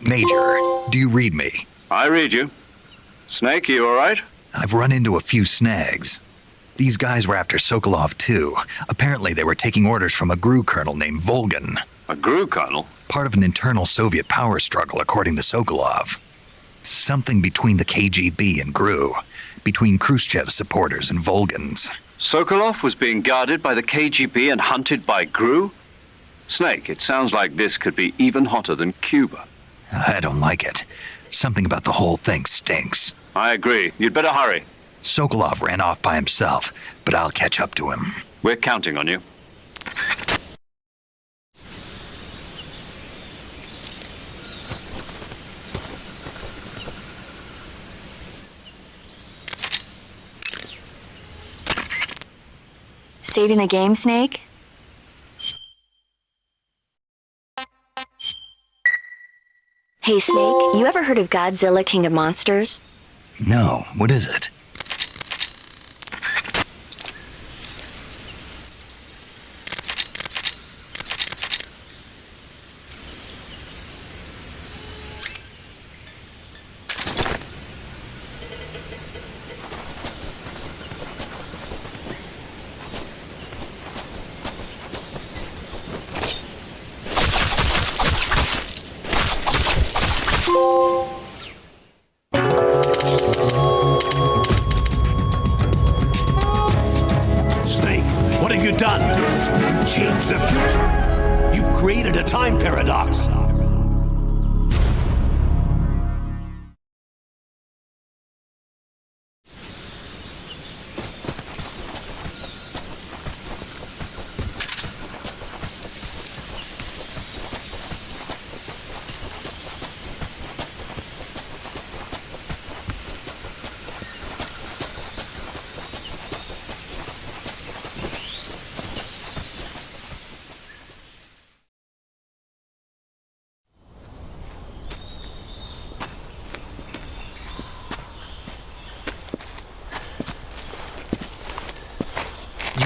Major, do you read me? I read you. Snake, you all right? I've run into a few snags. These guys were after Sokolov too. Apparently they were taking orders from a GRU colonel named Volgan. A GRU colonel? Part of an internal Soviet power struggle, according to Sokolov. Something between the KGB and GRU. Between Khrushchev's supporters and Volgan's. Sokolov was being guarded by the KGB and hunted by GRU? Snake, it sounds like this could be even hotter than Cuba. I don't like it. Something about the whole thing stinks. I agree. You'd better hurry. Sokolov ran off by himself, but I'll catch up to him. We're counting on you. Saving the game, Snake? Hey, Snake, you ever heard of Godzilla, King of Monsters? No, what is it? change the future. You've created a time paradox.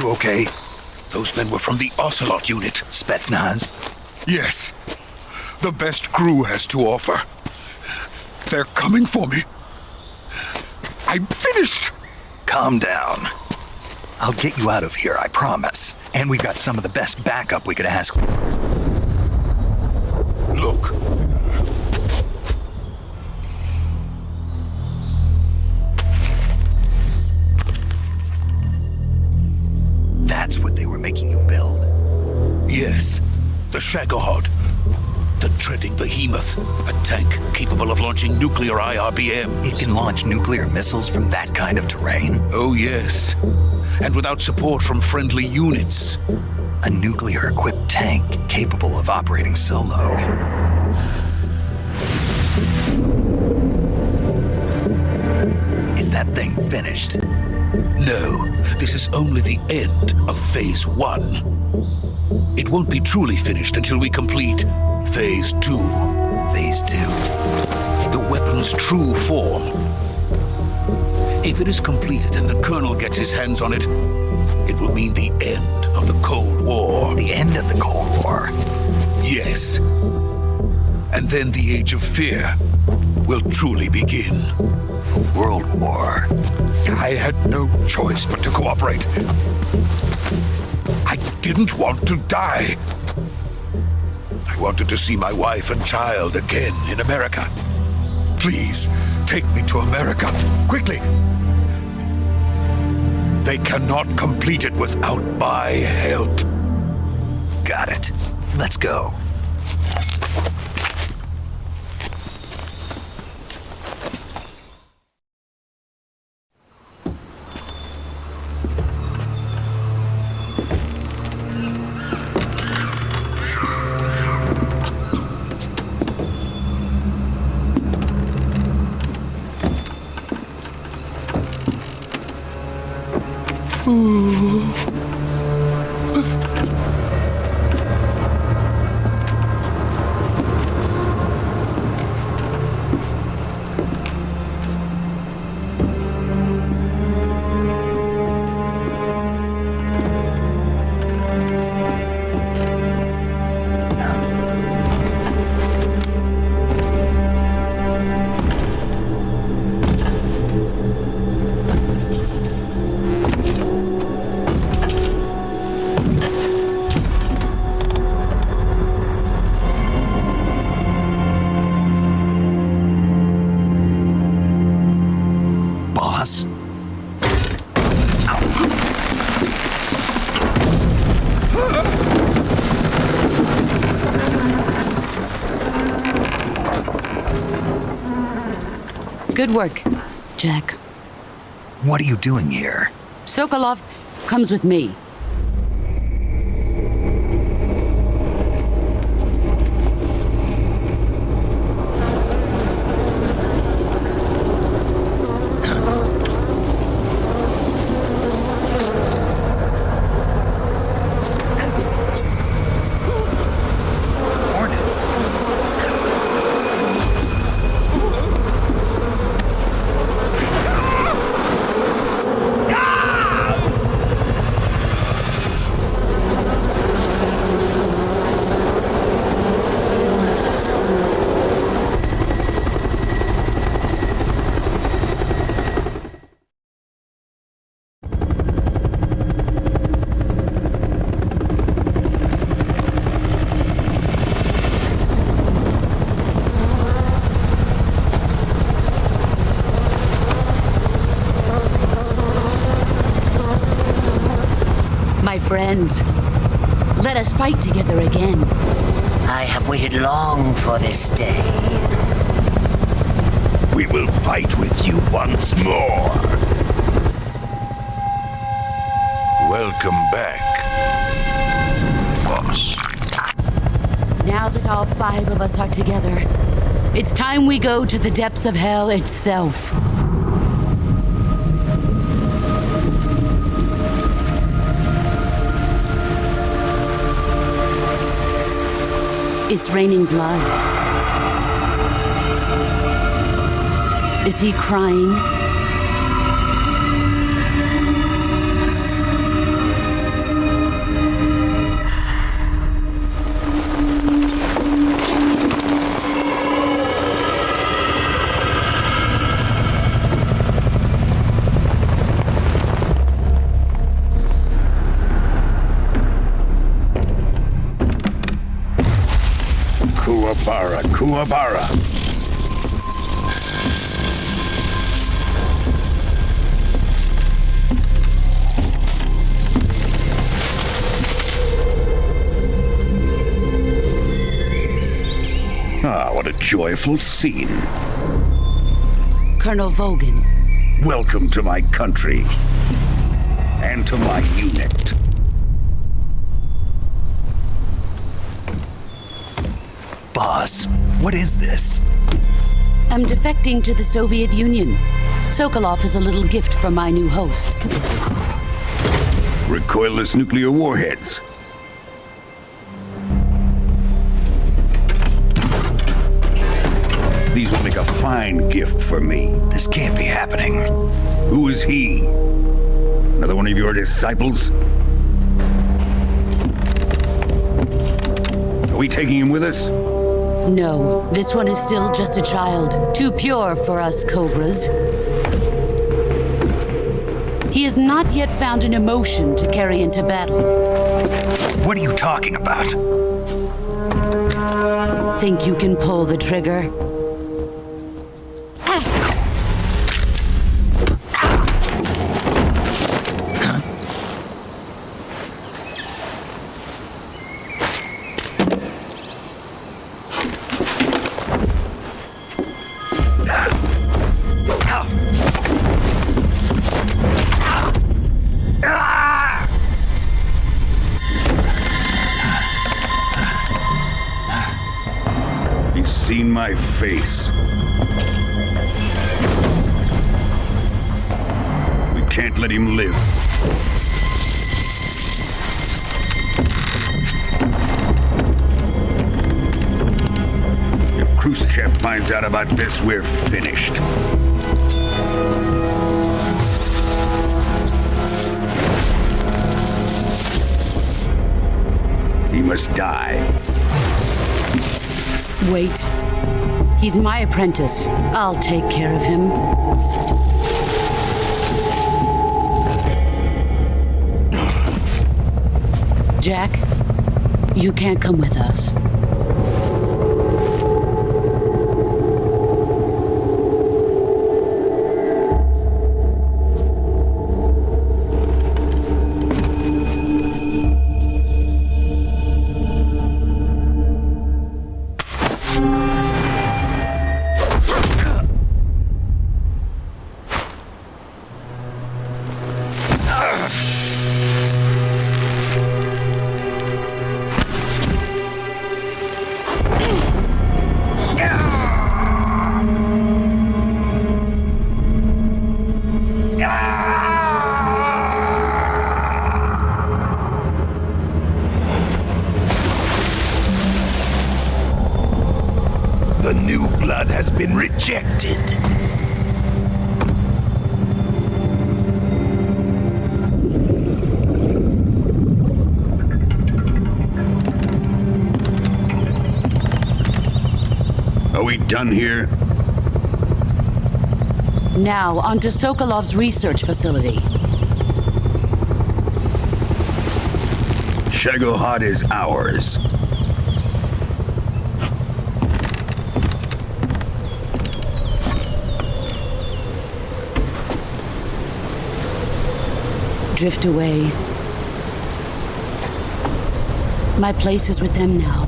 You okay? Those men were from the Ocelot Unit. Spetsnaz? Yes. The best crew has to offer. They're coming for me. I'm finished. Calm down. I'll get you out of here, I promise. And we've got some of the best backup we could ask for. Look. That's what they were making you build? Yes. The Shagohod. The treading behemoth. A tank capable of launching nuclear IRBMs. It can launch nuclear missiles from that kind of terrain? Oh, yes. And without support from friendly units. A nuclear-equipped tank capable of operating solo. Is that thing finished? No, this is only the end of Phase 1. It won't be truly finished until we complete Phase 2. Phase 2? The weapon's true form. If it is completed and the Colonel gets his hands on it, it will mean the end of the Cold War. The end of the Cold War? Yes. And then the Age of Fear will truly begin. A world war? I had no choice but to cooperate. I didn't want to die. I wanted to see my wife and child again in America. Please, take me to America, quickly. They cannot complete it without my help. Got it. Let's go. Good work, Jack. What are you doing here? Sokolov comes with me. My friends, Let us fight together again. I have waited long for this day. We will fight with you once more. Welcome back, boss. Now that all 5 of us are together, it's time we go to the depths of hell itself. It's raining blood. Is he crying? Kuwabara. Ah, what a joyful scene. Colonel Vogan. Welcome to my country. And to my unit. Boss, what is this? I'm defecting to the Soviet Union. Sokolov is a little gift from my new hosts. Recoilless nuclear warheads. These will make a fine gift for me. This can't be happening. Who is he? Another one of your disciples? Are we taking him with us? No, this one is still just a child. Too pure for us Cobras. He has not yet found an emotion to carry into battle. What are you talking about? Think you can pull the trigger? Seen my face. We can't let him live. If Khrushchev finds out about this, we're finished. He must die. Wait. He's my apprentice. I'll take care of him. Jack, you can't come with us. The new blood has been rejected. Are we done here? Now, onto Sokolov's research facility. Shagohod is ours. Drift away. My place is with them now.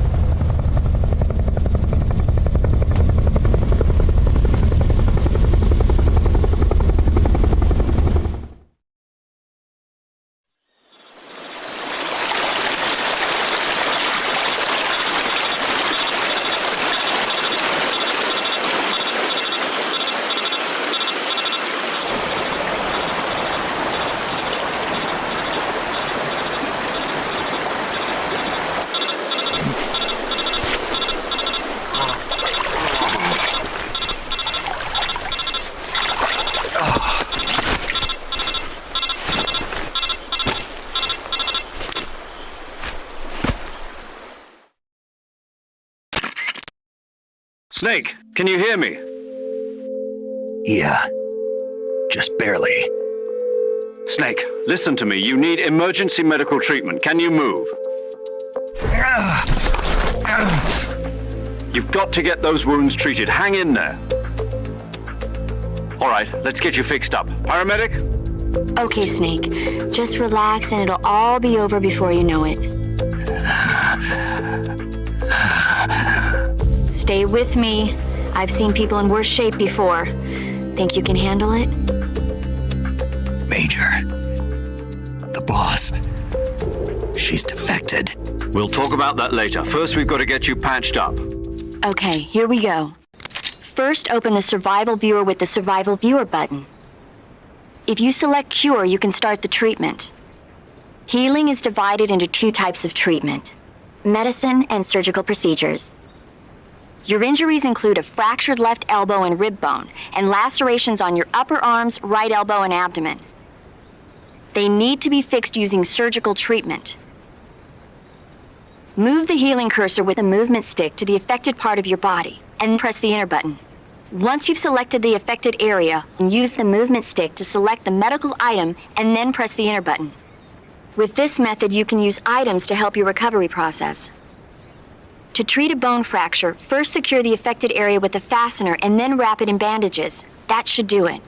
Snake, can you hear me? Yeah. Just barely. Snake, listen to me. You need emergency medical treatment. Can you move? You've got to get those wounds treated. Hang in there. All right, let's get you fixed up. Paramedic? Okay, Snake. Just relax and it'll all be over before you know it. Stay with me. I've seen people in worse shape before. Think you can handle it? Major. The boss. She's defected. We'll talk about that later. First, we've got to get you patched up. Okay, here we go. First, open the Survival Viewer with the Survival Viewer button. If you select Cure, you can start the treatment. Healing is divided into two types of treatment: medicine and surgical procedures. Your injuries include a fractured left elbow and rib bone, and lacerations on your upper arms, right elbow, and abdomen. They need to be fixed using surgical treatment. Move the healing cursor with a movement stick to the affected part of your body, and press the enter button. Once you've selected the affected area, use the movement stick to select the medical item, and then press the enter button. With this method, you can use items to help your recovery process. To treat a bone fracture, first secure the affected area with a fastener and then wrap it in bandages. That should do it.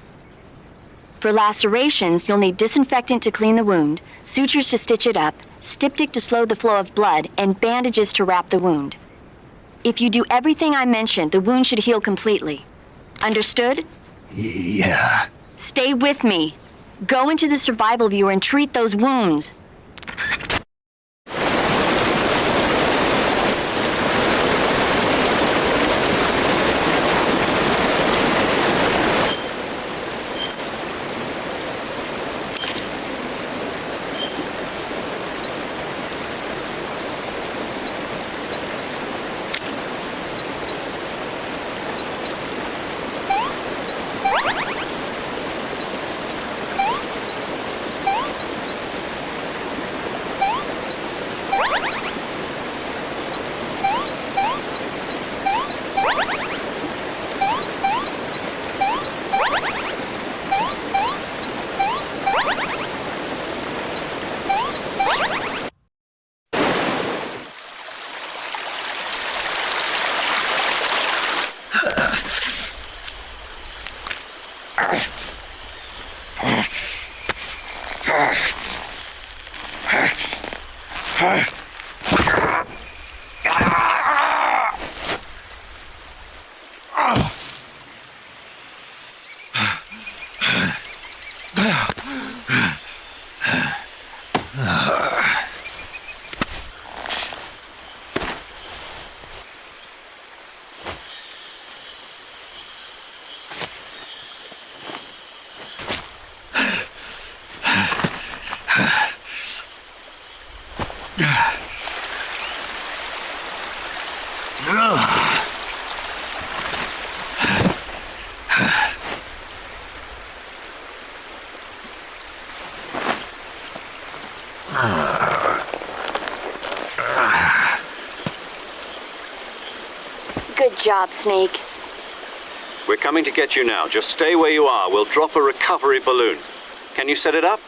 For lacerations, you'll need disinfectant to clean the wound, sutures to stitch it up, styptic to slow the flow of blood, and bandages to wrap the wound. If you do everything I mentioned, the wound should heal completely. Understood? Yeah. Stay with me. Go into the Survival Viewer and treat those wounds. Good job, Snake. We're coming to get you now. Just stay where you are. We'll drop a recovery balloon. Can you set it up?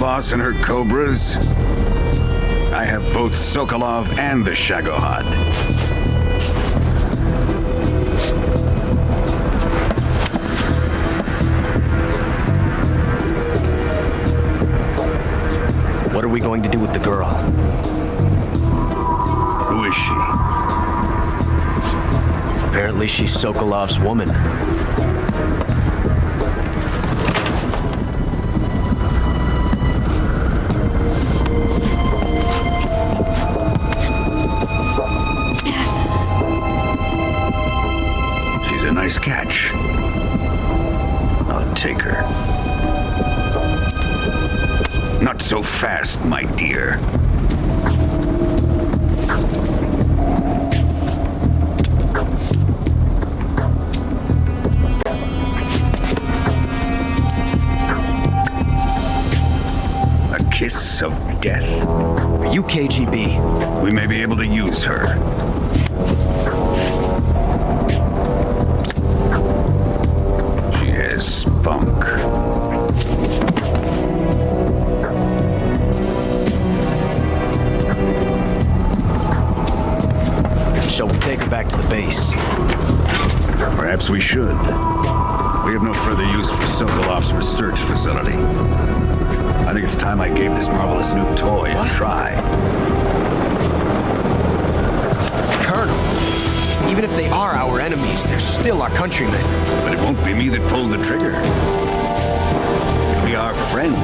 boss and her cobras. I have both Sokolov and the Shagohod. What are we going to do with the girl? Who is she? Apparently she's Sokolov's woman. She's a nice catch. I'll take her. Not so fast, my dear. A kiss of death? Are you KGB? We may be able to use her. She has spunk. Shall we take her back to the base? Perhaps we should. We have no further use for Sokolov's research facility. I think it's time I gave this marvelous new toy a try. Colonel, even if they are our enemies, they're still our countrymen. But it won't be me that pulled the trigger. It'll be our friend,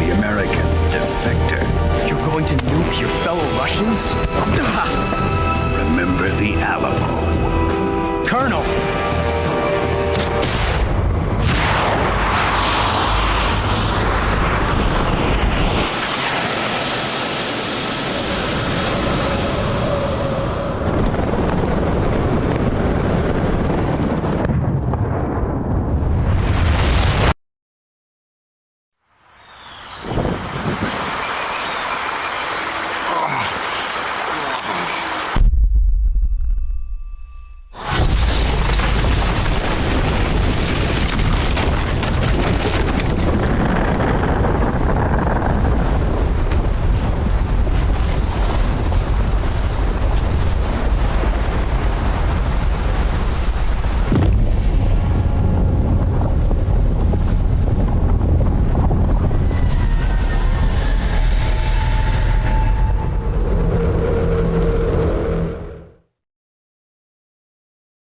the American defector. You're going to nuke your fellow Russians? Remember the Alamo. Colonel!